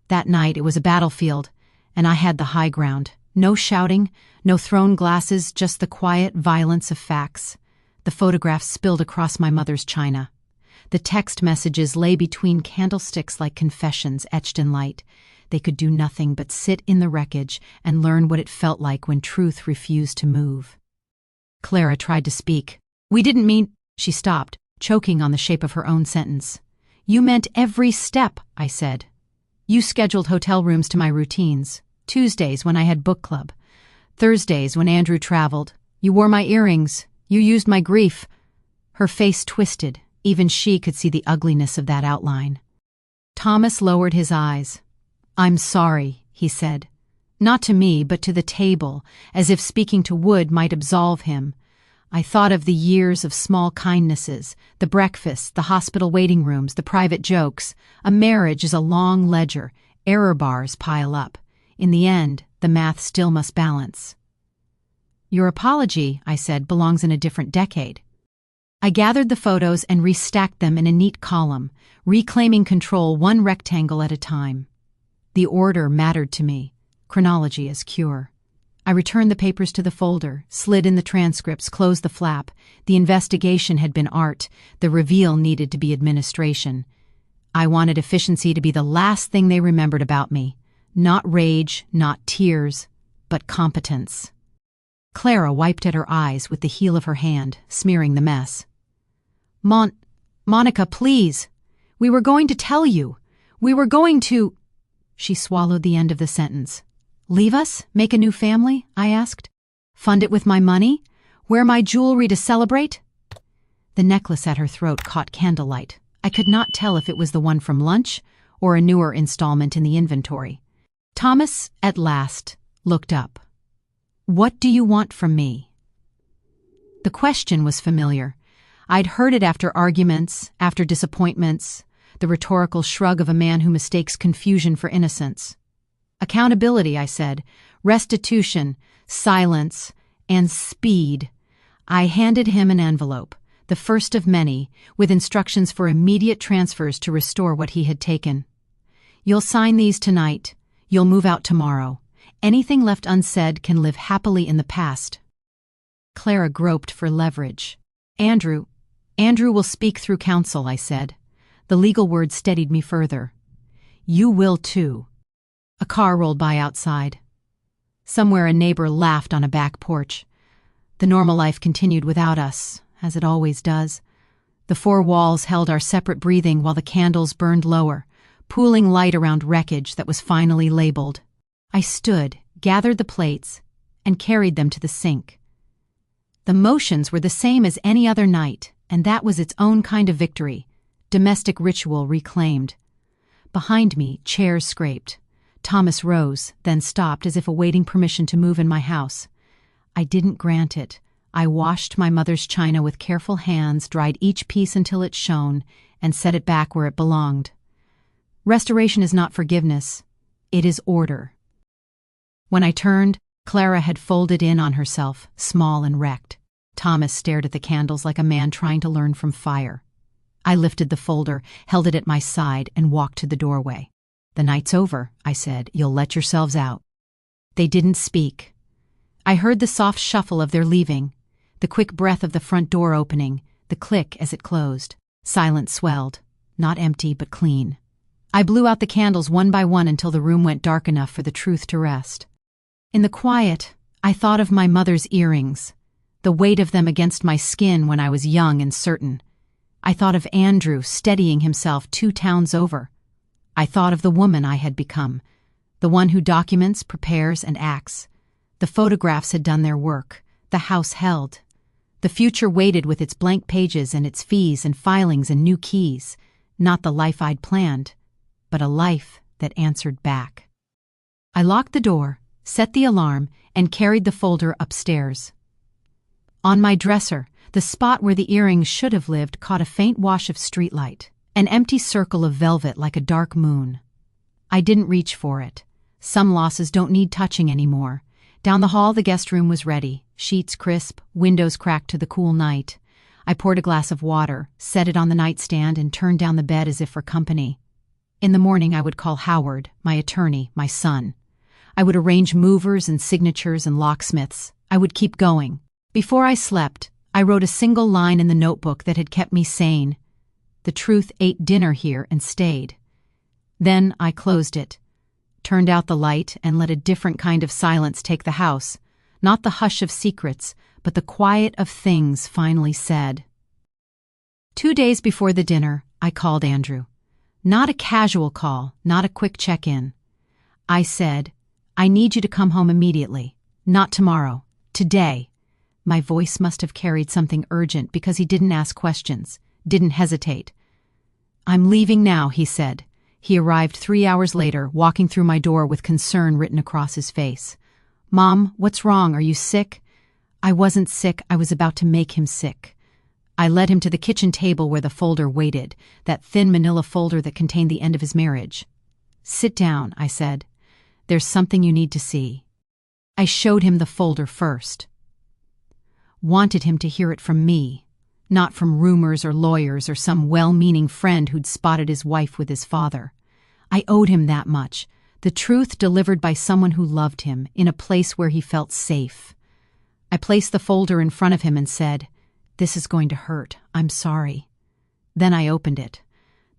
That night, it was a battlefield, and I had the high ground. No shouting, no thrown glasses, just the quiet violence of facts. The photographs spilled across my mother's china. The text messages lay between candlesticks like confessions etched in light. They could do nothing but sit in the wreckage and learn what it felt like when truth refused to move. Clara tried to speak. "We didn't mean—" She stopped, choking on the shape of her own sentence. "You meant every step," I said. "You scheduled hotel rooms to my routines. Tuesdays when I had book club. Thursdays when Andrew traveled. You wore my earrings. You used my grief." Her face twisted. Even she could see the ugliness of that outline. Thomas lowered his eyes. "I'm sorry," he said. Not to me, but to the table, as if speaking to wood might absolve him. I thought of the years of small kindnesses, the breakfasts, the hospital waiting rooms, the private jokes. A marriage is a long ledger. Error bars pile up. In the end, the math still must balance. "Your apology," I said, "belongs in a different decade." I gathered the photos and restacked them in a neat column, reclaiming control one rectangle at a time. The order mattered to me. Chronology is cure. I returned the papers to the folder, slid in the transcripts, closed the flap. The investigation had been art. The reveal needed to be administration. I wanted efficiency to be the last thing they remembered about me. Not rage, not tears, but competence. Clara wiped at her eyes with the heel of her hand, smearing the mess. Monica, please. We were going to tell you. We were going to—" She swallowed the end of the sentence. "Leave us? Make a new family?" I asked. "Fund it with my money? Wear my jewelry to celebrate?" The necklace at her throat caught candlelight. I could not tell if it was the one from lunch or a newer installment in the inventory. Thomas, at last, looked up. "What do you want from me?" The question was familiar. I'd heard it after arguments, after disappointments, the rhetorical shrug of a man who mistakes confusion for innocence. "Accountability," I said, "restitution, silence, and speed." I handed him an envelope, the first of many, with instructions for immediate transfers to restore what he had taken. "You'll sign these tonight. You'll move out tomorrow. Anything left unsaid can live happily in the past." Clara groped for leverage. Andrew will speak through counsel," I said. The legal word steadied me further. "You will too." A car rolled by outside. Somewhere a neighbor laughed on a back porch. The normal life continued without us, as it always does. The four walls held our separate breathing while the candles burned lower, pooling light around wreckage that was finally labeled. I stood, gathered the plates, and carried them to the sink. The motions were the same as any other night, and that was its own kind of victory, domestic ritual reclaimed. Behind me, chairs scraped. Thomas rose, then stopped as if awaiting permission to move in my house. I didn't grant it. I washed my mother's china with careful hands, dried each piece until it shone, and set it back where it belonged. Restoration is not forgiveness. It is order. When I turned, Clara had folded in on herself, small and wrecked. Thomas stared at the candles like a man trying to learn from fire. I lifted the folder, held it at my side, and walked to the doorway. "The night's over," I said. "You'll let yourselves out." They didn't speak. I heard the soft shuffle of their leaving, the quick breath of the front door opening, the click as it closed. Silence swelled, not empty but clean. I blew out the candles one by one until the room went dark enough for the truth to rest. In the quiet, I thought of my mother's earrings, the weight of them against my skin when I was young and certain. I thought of Andrew steadying himself 2 towns over. I thought of the woman I had become, the one who documents, prepares, and acts. The photographs had done their work. The house held. The future waited with its blank pages and its fees and filings and new keys. Not the life I'd planned, but a life that answered back. I locked the door, set the alarm, and carried the folder upstairs. On my dresser, the spot where the earrings should have lived caught a faint wash of streetlight, an empty circle of velvet like a dark moon. I didn't reach for it. Some losses don't need touching anymore. Down the hall, the guest room was ready, sheets crisp, windows cracked to the cool night. I poured a glass of water, set it on the nightstand, and turned down the bed as if for company. In the morning, I would call Howard, my attorney, my son. I would arrange movers and signatures and locksmiths. I would keep going. Before I slept, I wrote a single line in the notebook that had kept me sane. The truth ate dinner here and stayed. Then I closed it, turned out the light, and let a different kind of silence take the house. Not the hush of secrets, but the quiet of things finally said. 2 days before the dinner, I called Andrew. Not a casual call, not a quick check-in. I said, "I need you to come home immediately. Not tomorrow. Today." My voice must have carried something urgent because he didn't ask questions, didn't hesitate. "I'm leaving now," he said. He arrived 3 hours later, walking through my door with concern written across his face. "Mom, what's wrong? Are you sick?" I wasn't sick. I was about to make him sick. I led him to the kitchen table where the folder waited, that thin manila folder that contained the end of his marriage. "Sit down," I said. "There's something you need to see." I showed him the folder first. Wanted him to hear it from me, not from rumors or lawyers or some well-meaning friend who'd spotted his wife with his father. I owed him that much, the truth delivered by someone who loved him, in a place where he felt safe. I placed the folder in front of him and said, "This is going to hurt. I'm sorry." Then I opened it.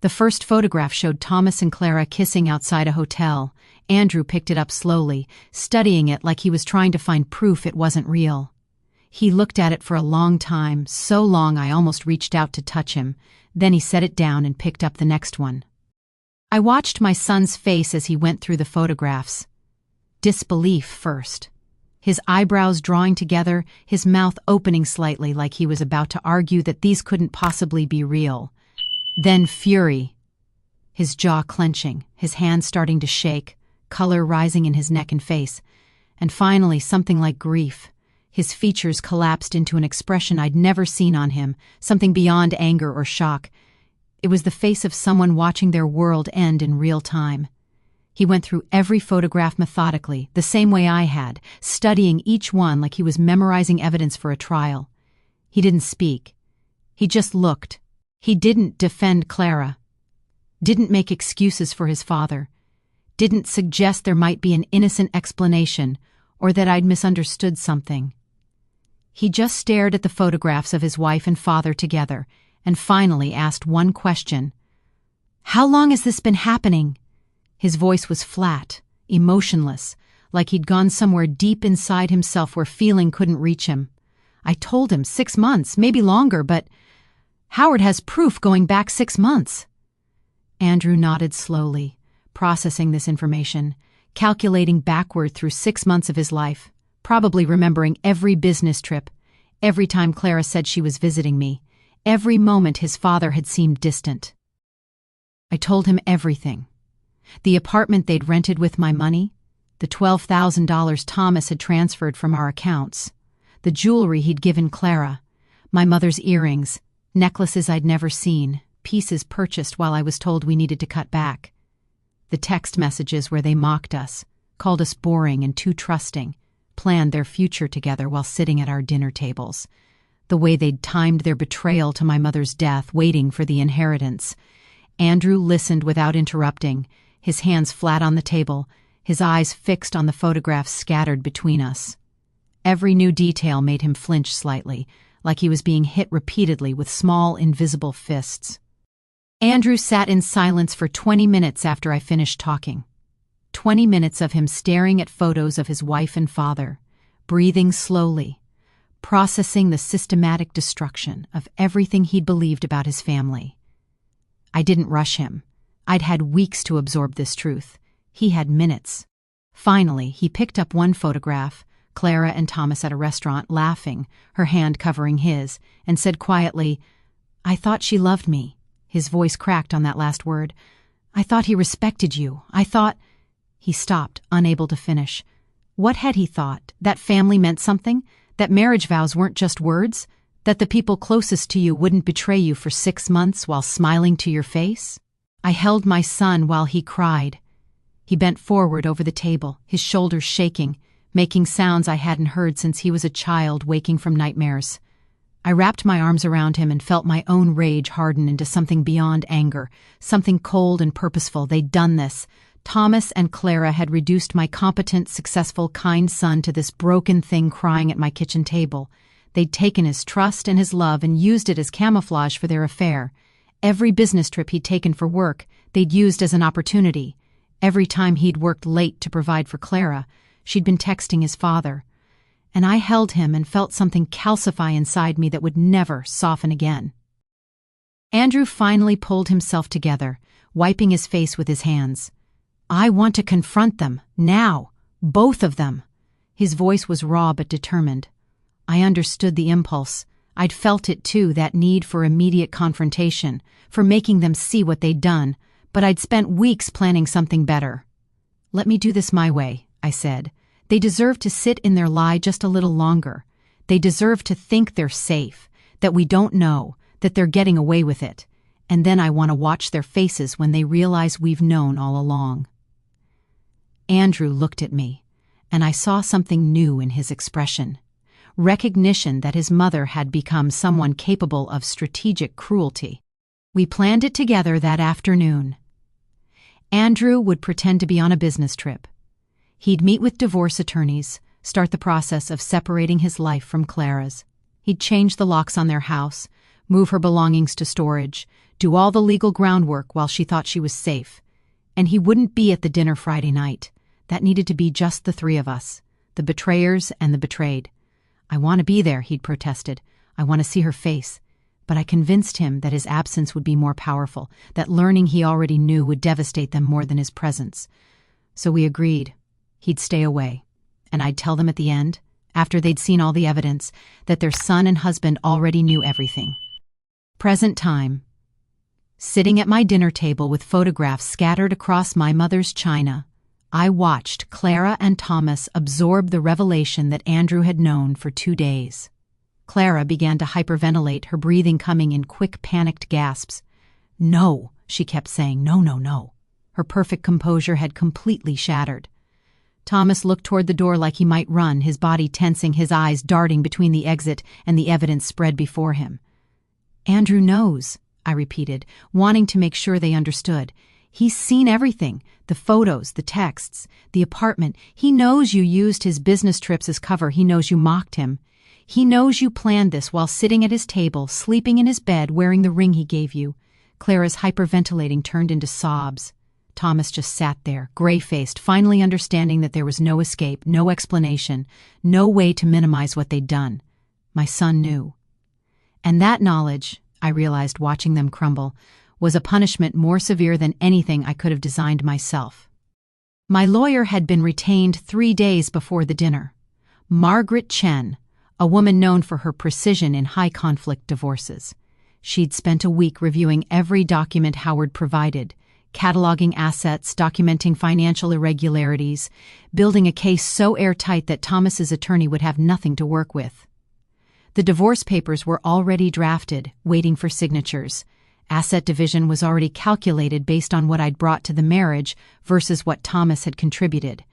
The first photograph showed Thomas and Clara kissing outside a hotel, Andrew picked it up slowly, studying it like he was trying to find proof it wasn't real. He looked at it for a long time, so long I almost reached out to touch him. Then he set it down and picked up the next one. I watched my son's face as he went through the photographs. Disbelief first. His eyebrows drawing together, his mouth opening slightly like he was about to argue that these couldn't possibly be real. Then fury. His jaw clenching, his hands starting to shake, color rising in his neck and face. And finally, something like grief. His features collapsed into an expression I'd never seen on him, something beyond anger or shock. It was the face of someone watching their world end in real time. He went through every photograph methodically, the same way I had, studying each one like he was memorizing evidence for a trial. He didn't speak. He just looked. He didn't defend Clara. Didn't make excuses for his father. Didn't suggest there might be an innocent explanation or that I'd misunderstood something. He just stared at the photographs of his wife and father together and finally asked one question. "How long has this been happening?" His voice was flat, emotionless, like he'd gone somewhere deep inside himself where feeling couldn't reach him. I told him 6 months, maybe longer, but Howard has proof going back 6 months. Andrew nodded slowly, processing this information, calculating backward through 6 months of his life, probably remembering every business trip, every time Clara said she was visiting me, every moment his father had seemed distant. I told him everything. The apartment they'd rented with my money, the $12,000 Thomas had transferred from our accounts, the jewelry he'd given Clara, my mother's earrings, necklaces I'd never seen, pieces purchased while I was told we needed to cut back, the text messages where they mocked us, called us boring and too trusting, planned their future together while sitting at our dinner tables, the way they'd timed their betrayal to my mother's death, waiting for the inheritance. Andrew listened without interrupting, his hands flat on the table, his eyes fixed on the photographs scattered between us. Every new detail made him flinch slightly, like he was being hit repeatedly with small, invisible fists. Andrew sat in silence for 20 minutes after I finished talking. 20 minutes of him staring at photos of his wife and father, breathing slowly, processing the systematic destruction of everything he'd believed about his family. I didn't rush him. I'd had weeks to absorb this truth. He had minutes. Finally, he picked up one photograph, Clara and Thomas at a restaurant, laughing, her hand covering his, and said quietly, "I thought she loved me." His voice cracked on that last word. "I thought he respected you. I thought—" He stopped, unable to finish. What had he thought? That family meant something? That marriage vows weren't just words? That the people closest to you wouldn't betray you for 6 months while smiling to your face? I held my son while he cried. He bent forward over the table, his shoulders shaking, making sounds I hadn't heard since he was a child waking from nightmares. I wrapped my arms around him and felt my own rage harden into something beyond anger, something cold and purposeful. They'd done this. Thomas and Clara had reduced my competent, successful, kind son to this broken thing crying at my kitchen table. They'd taken his trust and his love and used it as camouflage for their affair. Every business trip he'd taken for work, they'd used as an opportunity. Every time he'd worked late to provide for Clara, she'd been texting his father. And I held him and felt something calcify inside me that would never soften again. Andrew finally pulled himself together, wiping his face with his hands. "I want to confront them, now, both of them." His voice was raw but determined. I understood the impulse. I'd felt it too, that need for immediate confrontation, for making them see what they'd done, but I'd spent weeks planning something better. "Let me do this my way," I said. "They deserve to sit in their lie just a little longer. They deserve to think they're safe, that we don't know, that they're getting away with it. And then I want to watch their faces when they realize we've known all along." Andrew looked at me, and I saw something new in his expression. Recognition that his mother had become someone capable of strategic cruelty. We planned it together that afternoon. Andrew would pretend to be on a business trip. He'd meet with divorce attorneys, start the process of separating his life from Clara's. He'd change the locks on their house, move her belongings to storage, do all the legal groundwork while she thought she was safe. And he wouldn't be at the dinner Friday night. That needed to be just the three of us, the betrayers and the betrayed. "I want to be there," he'd protested. "I want to see her face." But I convinced him that his absence would be more powerful, that learning he already knew would devastate them more than his presence. So we agreed. He'd stay away. And I'd tell them at the end, after they'd seen all the evidence, that their son and husband already knew everything. Present time. Sitting at my dinner table with photographs scattered across my mother's china, I watched Clara and Thomas absorb the revelation that Andrew had known for 2 days. Clara began to hyperventilate, her breathing coming in quick, panicked gasps. "No," she kept saying, "no, no, no." Her perfect composure had completely shattered. Thomas looked toward the door like he might run, his body tensing, his eyes darting between the exit and the evidence spread before him. "Andrew knows," I repeated, wanting to make sure they understood. "He's seen everything, the photos, the texts, the apartment. He knows you used his business trips as cover. He knows you mocked him. He knows you planned this while sitting at his table, sleeping in his bed, wearing the ring he gave you." Clara's hyperventilating turned into sobs. Thomas just sat there, gray-faced, finally understanding that there was no escape, no explanation, no way to minimize what they'd done. My son knew. And that knowledge, I realized watching them crumble, was a punishment more severe than anything I could have designed myself. My lawyer had been retained 3 days before the dinner. Margaret Chen, a woman known for her precision in high-conflict divorces. She'd spent a week reviewing every document Howard provided, cataloging assets, documenting financial irregularities, building a case so airtight that Thomas's attorney would have nothing to work with. The divorce papers were already drafted, waiting for signatures. Asset division was already calculated based on what I'd brought to the marriage versus what Thomas had contributed.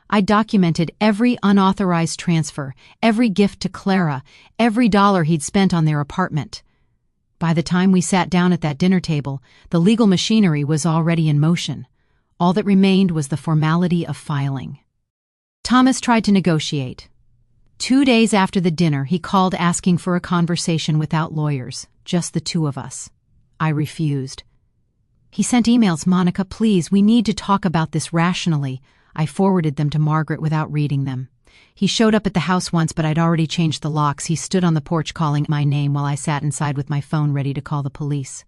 I documented every unauthorized transfer, every gift to Clara, every dollar he'd spent on their apartment. By the time we sat down at that dinner table, the legal machinery was already in motion. All that remained was the formality of filing. Thomas tried to negotiate. 2 days after the dinner, he called asking for a conversation without lawyers, just the two of us. I refused. He sent emails, "Monica, please, we need to talk about this rationally." I forwarded them to Margaret without reading them. He showed up at the house once, but I'd already changed the locks. He stood on the porch calling my name while I sat inside with my phone ready to call the police.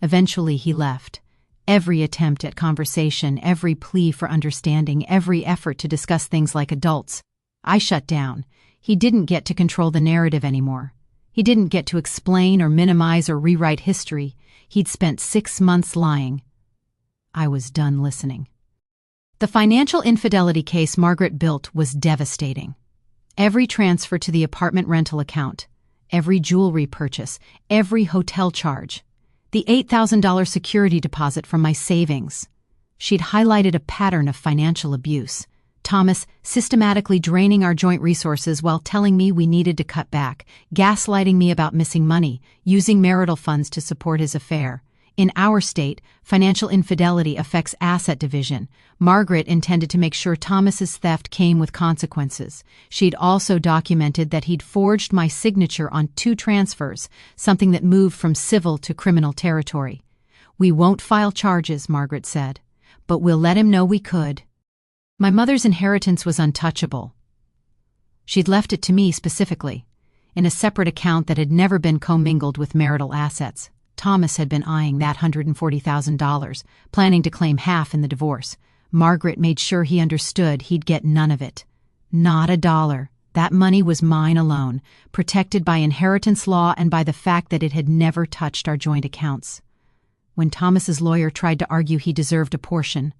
Eventually, he left. Every attempt at conversation, every plea for understanding, every effort to discuss things like adults, I shut down. He didn't get to control the narrative anymore. He didn't get to explain or minimize or rewrite history. He'd spent 6 months lying. I was done listening. The financial infidelity case Margaret built was devastating. Every transfer to the apartment rental account, every jewelry purchase, every hotel charge, the $8,000 security deposit from my savings. She'd highlighted a pattern of financial abuse. Thomas systematically draining our joint resources while telling me we needed to cut back, gaslighting me about missing money, using marital funds to support his affair. In our state, financial infidelity affects asset division. Margaret intended to make sure Thomas's theft came with consequences. She'd also documented that he'd forged my signature on 2 transfers, something that moved from civil to criminal territory. "We won't file charges," Margaret said, "but we'll let him know we could." My mother's inheritance was untouchable. She'd left it to me specifically, in a separate account that had never been commingled with marital assets. Thomas had been eyeing that $140,000, planning to claim half in the divorce. Margaret made sure he understood he'd get none of it. Not a dollar. That money was mine alone, protected by inheritance law and by the fact that it had never touched our joint accounts. When Thomas's lawyer tried to argue he deserved a portion,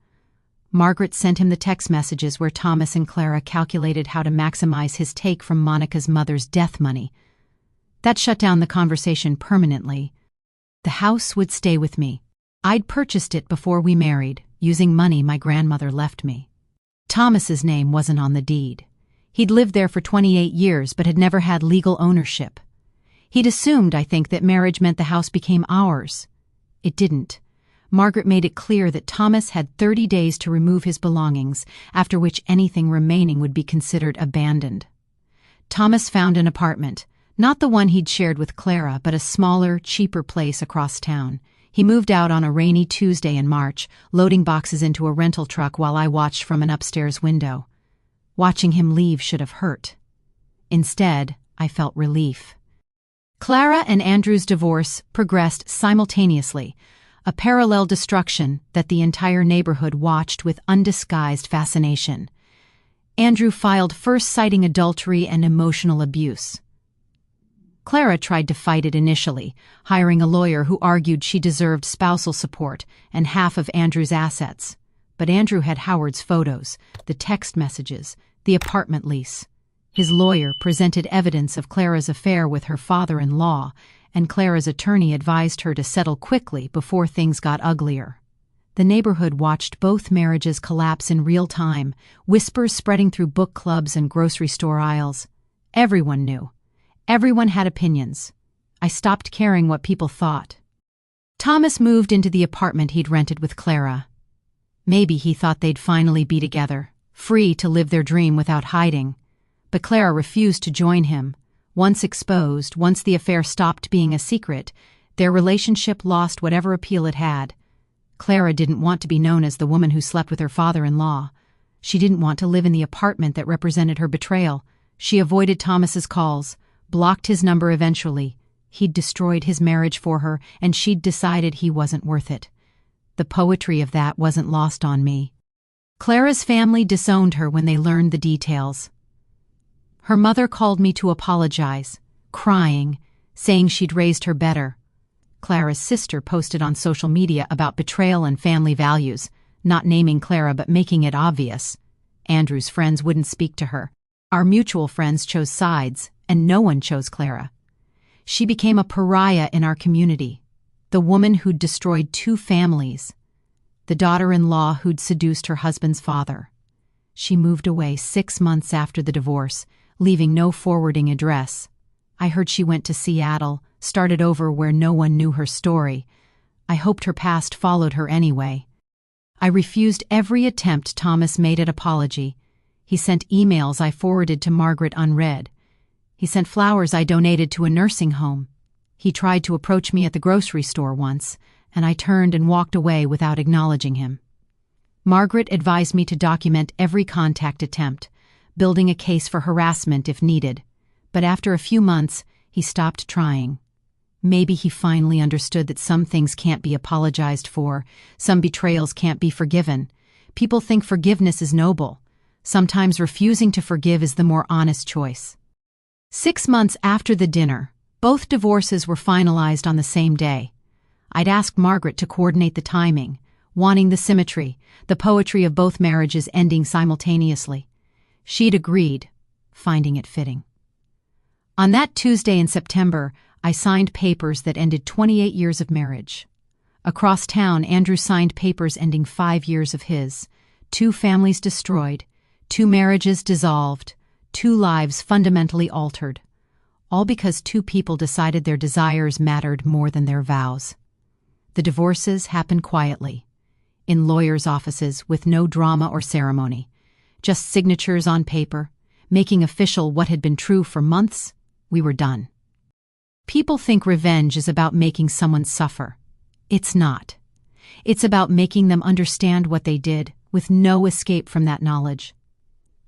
Margaret sent him the text messages where Thomas and Clara calculated how to maximize his take from Monica's mother's death money. That shut down the conversation permanently. The house would stay with me. I'd purchased it before we married, using money my grandmother left me. Thomas's name wasn't on the deed. He'd lived there for 28 years but had never had legal ownership. He'd assumed, I think, that marriage meant the house became ours. It didn't. Margaret made it clear that Thomas had 30 days to remove his belongings, after which anything remaining would be considered abandoned. Thomas found an apartment, not the one he'd shared with Clara, but a smaller, cheaper place across town. He moved out on a rainy Tuesday in March, loading boxes into a rental truck while I watched from an upstairs window. Watching him leave should have hurt. Instead, I felt relief. Clara and Andrew's divorce progressed simultaneously, a parallel destruction that the entire neighborhood watched with undisguised fascination. Andrew filed first citing adultery and emotional abuse. Clara tried to fight it initially, hiring a lawyer who argued she deserved spousal support and half of Andrew's assets. But Andrew had Howard's photos, the text messages, the apartment lease. His lawyer presented evidence of Clara's affair with her father-in-law, and Clara's attorney advised her to settle quickly before things got uglier. The neighborhood watched both marriages collapse in real time, whispers spreading through book clubs and grocery store aisles. Everyone knew. Everyone had opinions. I stopped caring what people thought. Thomas moved into the apartment he'd rented with Clara. Maybe he thought they'd finally be together, free to live their dream without hiding. But Clara refused to join him. Once exposed, once the affair stopped being a secret, their relationship lost whatever appeal it had. Clara didn't want to be known as the woman who slept with her father-in-law. She didn't want to live in the apartment that represented her betrayal. She avoided Thomas's calls, blocked his number eventually. He'd destroyed his marriage for her, and she'd decided he wasn't worth it. The poetry of that wasn't lost on me. Clara's family disowned her when they learned the details. Her mother called me to apologize, crying, saying she'd raised her better. Clara's sister posted on social media about betrayal and family values, not naming Clara but making it obvious. Andrew's friends wouldn't speak to her. Our mutual friends chose sides, and no one chose Clara. She became a pariah in our community, the woman who'd destroyed 2 families, the daughter-in-law who'd seduced her husband's father. She moved away 6 months after the divorce, leaving no forwarding address. I heard she went to Seattle, started over where no one knew her story. I hoped her past followed her anyway. I refused every attempt Thomas made at apology. He sent emails I forwarded to Margaret unread. He sent flowers I donated to a nursing home. He tried to approach me at the grocery store once, and I turned and walked away without acknowledging him. Margaret advised me to document every contact attempt, building a case for harassment if needed. But after a few months, he stopped trying. Maybe he finally understood that some things can't be apologized for, some betrayals can't be forgiven. People think forgiveness is noble. Sometimes refusing to forgive is the more honest choice. 6 months after the dinner, both divorces were finalized on the same day. I'd asked Margaret to coordinate the timing, wanting the symmetry, the poetry of both marriages ending simultaneously. She'd agreed, finding it fitting. On that Tuesday in September, I signed papers that ended 28 years of marriage. Across town, Andrew signed papers ending 5 years of his. 2 families destroyed, 2 marriages dissolved, 2 lives fundamentally altered. All because 2 people decided their desires mattered more than their vows. The divorces happened quietly, in lawyers' offices with no drama or ceremony, just signatures on paper, making official what had been true for months. We were done. People think revenge is about making someone suffer. It's not. It's about making them understand what they did, with no escape from that knowledge.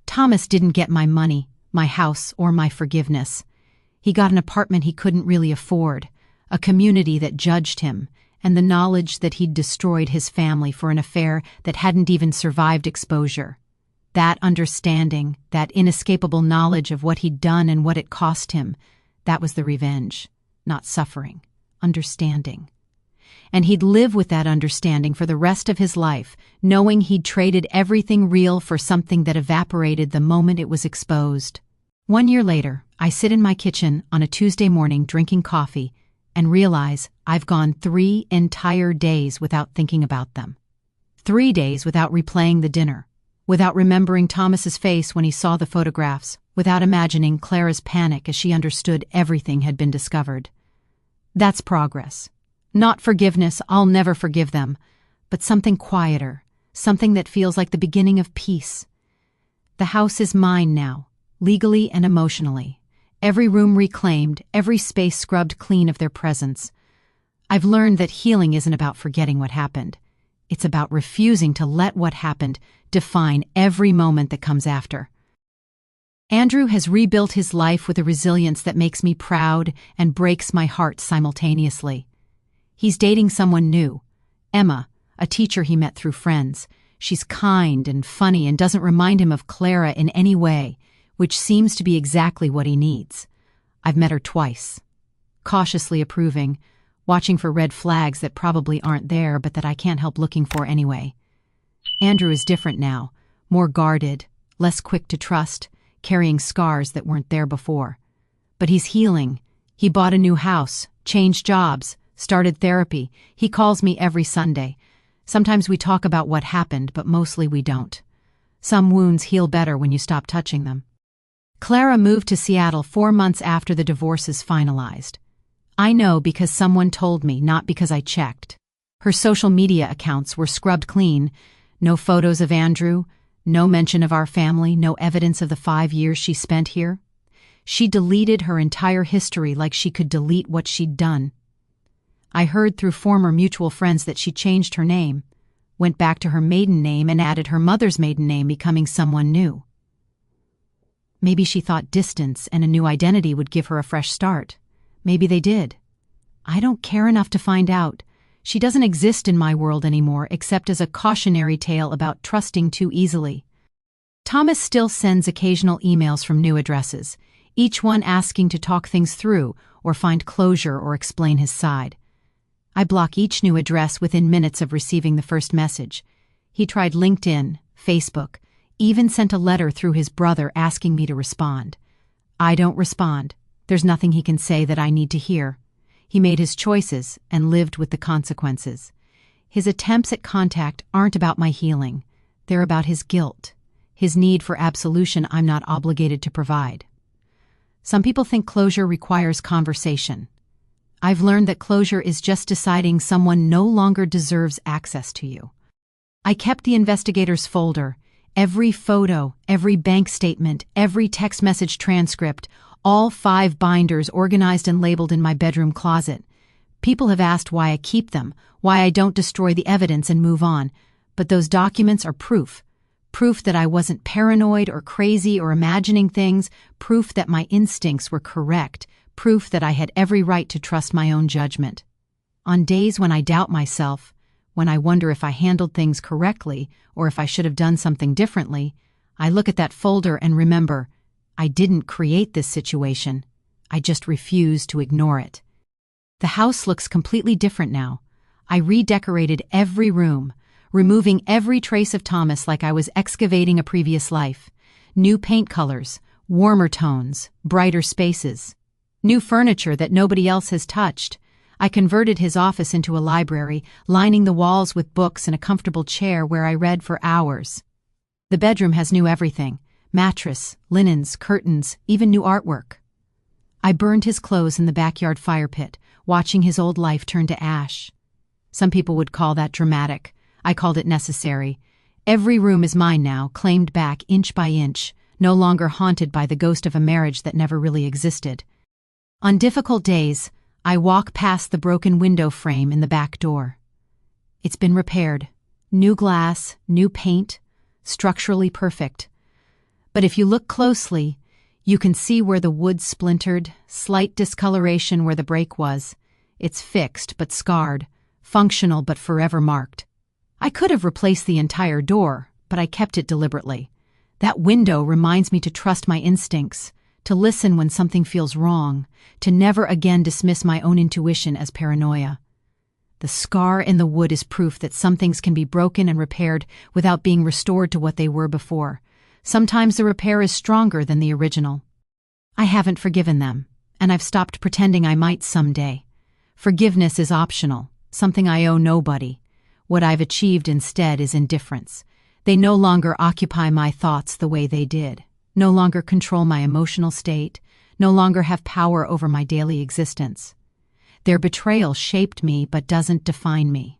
Thomas didn't get my money, my house, or my forgiveness. He got an apartment he couldn't really afford, a community that judged him, and the knowledge that he'd destroyed his family for an affair that hadn't even survived exposure. That understanding, that inescapable knowledge of what he'd done and what it cost him, that was the revenge. Not suffering, understanding. And he'd live with that understanding for the rest of his life, knowing he'd traded everything real for something that evaporated the moment it was exposed. 1 year later, I sit in my kitchen on a Tuesday morning drinking coffee and realize I've gone 3 entire days without thinking about them. 3 days without replaying the dinner, without remembering Thomas's face when he saw the photographs, without imagining Clara's panic as she understood everything had been discovered. That's progress. Not forgiveness, I'll never forgive them, but something quieter, something that feels like the beginning of peace. The house is mine now, legally and emotionally. Every room reclaimed, every space scrubbed clean of their presence. I've learned that healing isn't about forgetting what happened. It's about refusing to let what happened define every moment that comes after. Andrew has rebuilt his life with a resilience that makes me proud and breaks my heart simultaneously. He's dating someone new, Emma, a teacher he met through friends. She's kind and funny and doesn't remind him of Clara in any way, which seems to be exactly what he needs. I've met her twice. Cautiously approving, watching for red flags that probably aren't there but that I can't help looking for anyway. Andrew is different now, more guarded, less quick to trust, carrying scars that weren't there before. But he's healing. He bought a new house, changed jobs, started therapy. He calls me every Sunday. Sometimes we talk about what happened, but mostly we don't. Some wounds heal better when you stop touching them. Clara moved to Seattle 4 months after the divorce is finalized. I know because someone told me, not because I checked. Her social media accounts were scrubbed clean. No photos of Andrew, no mention of our family, no evidence of the 5 years she spent here. She deleted her entire history like she could delete what she'd done. I heard through former mutual friends that she changed her name, went back to her maiden name and added her mother's maiden name, becoming someone new. Maybe she thought distance and a new identity would give her a fresh start. Maybe they did. I don't care enough to find out. She doesn't exist in my world anymore except as a cautionary tale about trusting too easily. Thomas still sends occasional emails from new addresses, each one asking to talk things through or find closure or explain his side. I block each new address within minutes of receiving the first message. He tried LinkedIn, Facebook, even sent a letter through his brother asking me to respond. I don't respond. There's nothing he can say that I need to hear. He made his choices and lived with the consequences. His attempts at contact aren't about my healing. They're about his guilt, his need for absolution I'm not obligated to provide. Some people think closure requires conversation. I've learned that closure is just deciding someone no longer deserves access to you. I kept the investigator's folder, every photo, every bank statement, every text message transcript, all 5 binders organized and labeled in my bedroom closet. People have asked why I keep them, why I don't destroy the evidence and move on, but those documents are proof. Proof that I wasn't paranoid or crazy or imagining things, proof that my instincts were correct, proof that I had every right to trust my own judgment. On days when I doubt myself, when I wonder if I handled things correctly or if I should have done something differently, I look at that folder and remember, I didn't create this situation. I just refuse to ignore it. The house looks completely different now. I redecorated every room, removing every trace of Thomas like I was excavating a previous life. New paint colors, warmer tones, brighter spaces. New furniture that nobody else has touched. I converted his office into a library, lining the walls with books and a comfortable chair where I read for hours. The bedroom has new everything. Mattress, linens, curtains, even new artwork. I burned his clothes in the backyard fire pit, watching his old life turn to ash. Some people would call that dramatic. I called it necessary. Every room is mine now, claimed back inch by inch, no longer haunted by the ghost of a marriage that never really existed. On difficult days, I walk past the broken window frame in the back door. It's been repaired. New glass, new paint, structurally perfect. But if you look closely, you can see where the wood splintered, slight discoloration where the break was. It's fixed but scarred, functional but forever marked. I could have replaced the entire door, but I kept it deliberately. That window reminds me to trust my instincts, to listen when something feels wrong, to never again dismiss my own intuition as paranoia. The scar in the wood is proof that some things can be broken and repaired without being restored to what they were before. Sometimes the repair is stronger than the original. I haven't forgiven them, and I've stopped pretending I might someday. Forgiveness is optional, something I owe nobody. What I've achieved instead is indifference. They no longer occupy my thoughts the way they did, no longer control my emotional state, no longer have power over my daily existence. Their betrayal shaped me but doesn't define me.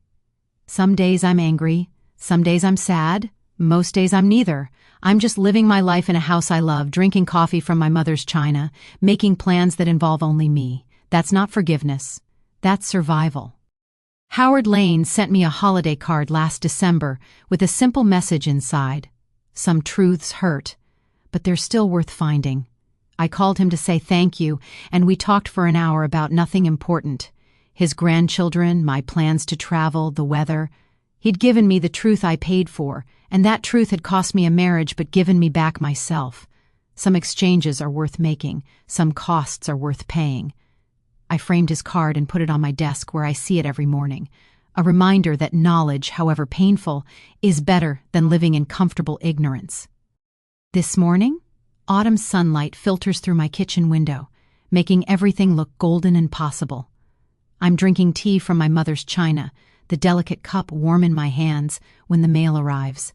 Some days I'm angry, some days I'm sad, most days I'm neither. I'm just living my life in a house I love, drinking coffee from my mother's china, making plans that involve only me. That's not forgiveness. That's survival. Howard Lane sent me a holiday card last December with a simple message inside. Some truths hurt, but they're still worth finding. I called him to say thank you, and we talked for an hour about nothing important. His grandchildren, my plans to travel, the weather. He'd given me the truth I paid for, and that truth had cost me a marriage but given me back myself. Some exchanges are worth making, some costs are worth paying. I framed his card and put it on my desk where I see it every morning, a reminder that knowledge, however painful, is better than living in comfortable ignorance. This morning, autumn sunlight filters through my kitchen window, making everything look golden and possible. I'm drinking tea from my mother's china, the delicate cup warm in my hands when the mail arrives.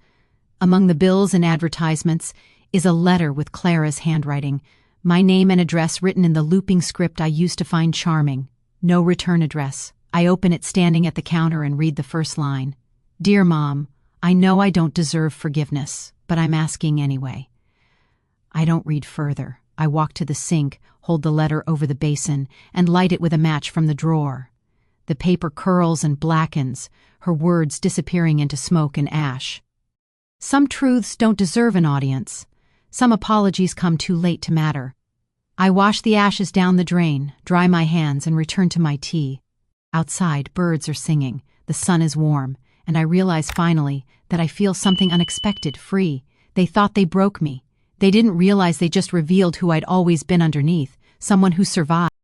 Among the bills and advertisements is a letter with Clara's handwriting, my name and address written in the looping script I used to find charming. No return address. I open it standing at the counter and read the first line. Dear Mom, I know I don't deserve forgiveness, but I'm asking anyway. I don't read further. I walk to the sink, hold the letter over the basin, and light it with a match from the drawer. The paper curls and blackens, her words disappearing into smoke and ash. Some truths don't deserve an audience. Some apologies come too late to matter. I wash the ashes down the drain, dry my hands, and return to my tea. Outside, birds are singing, the sun is warm, and I realize finally that I feel something unexpected, free. They thought they broke me. They didn't realize they just revealed who I'd always been underneath, someone who survived.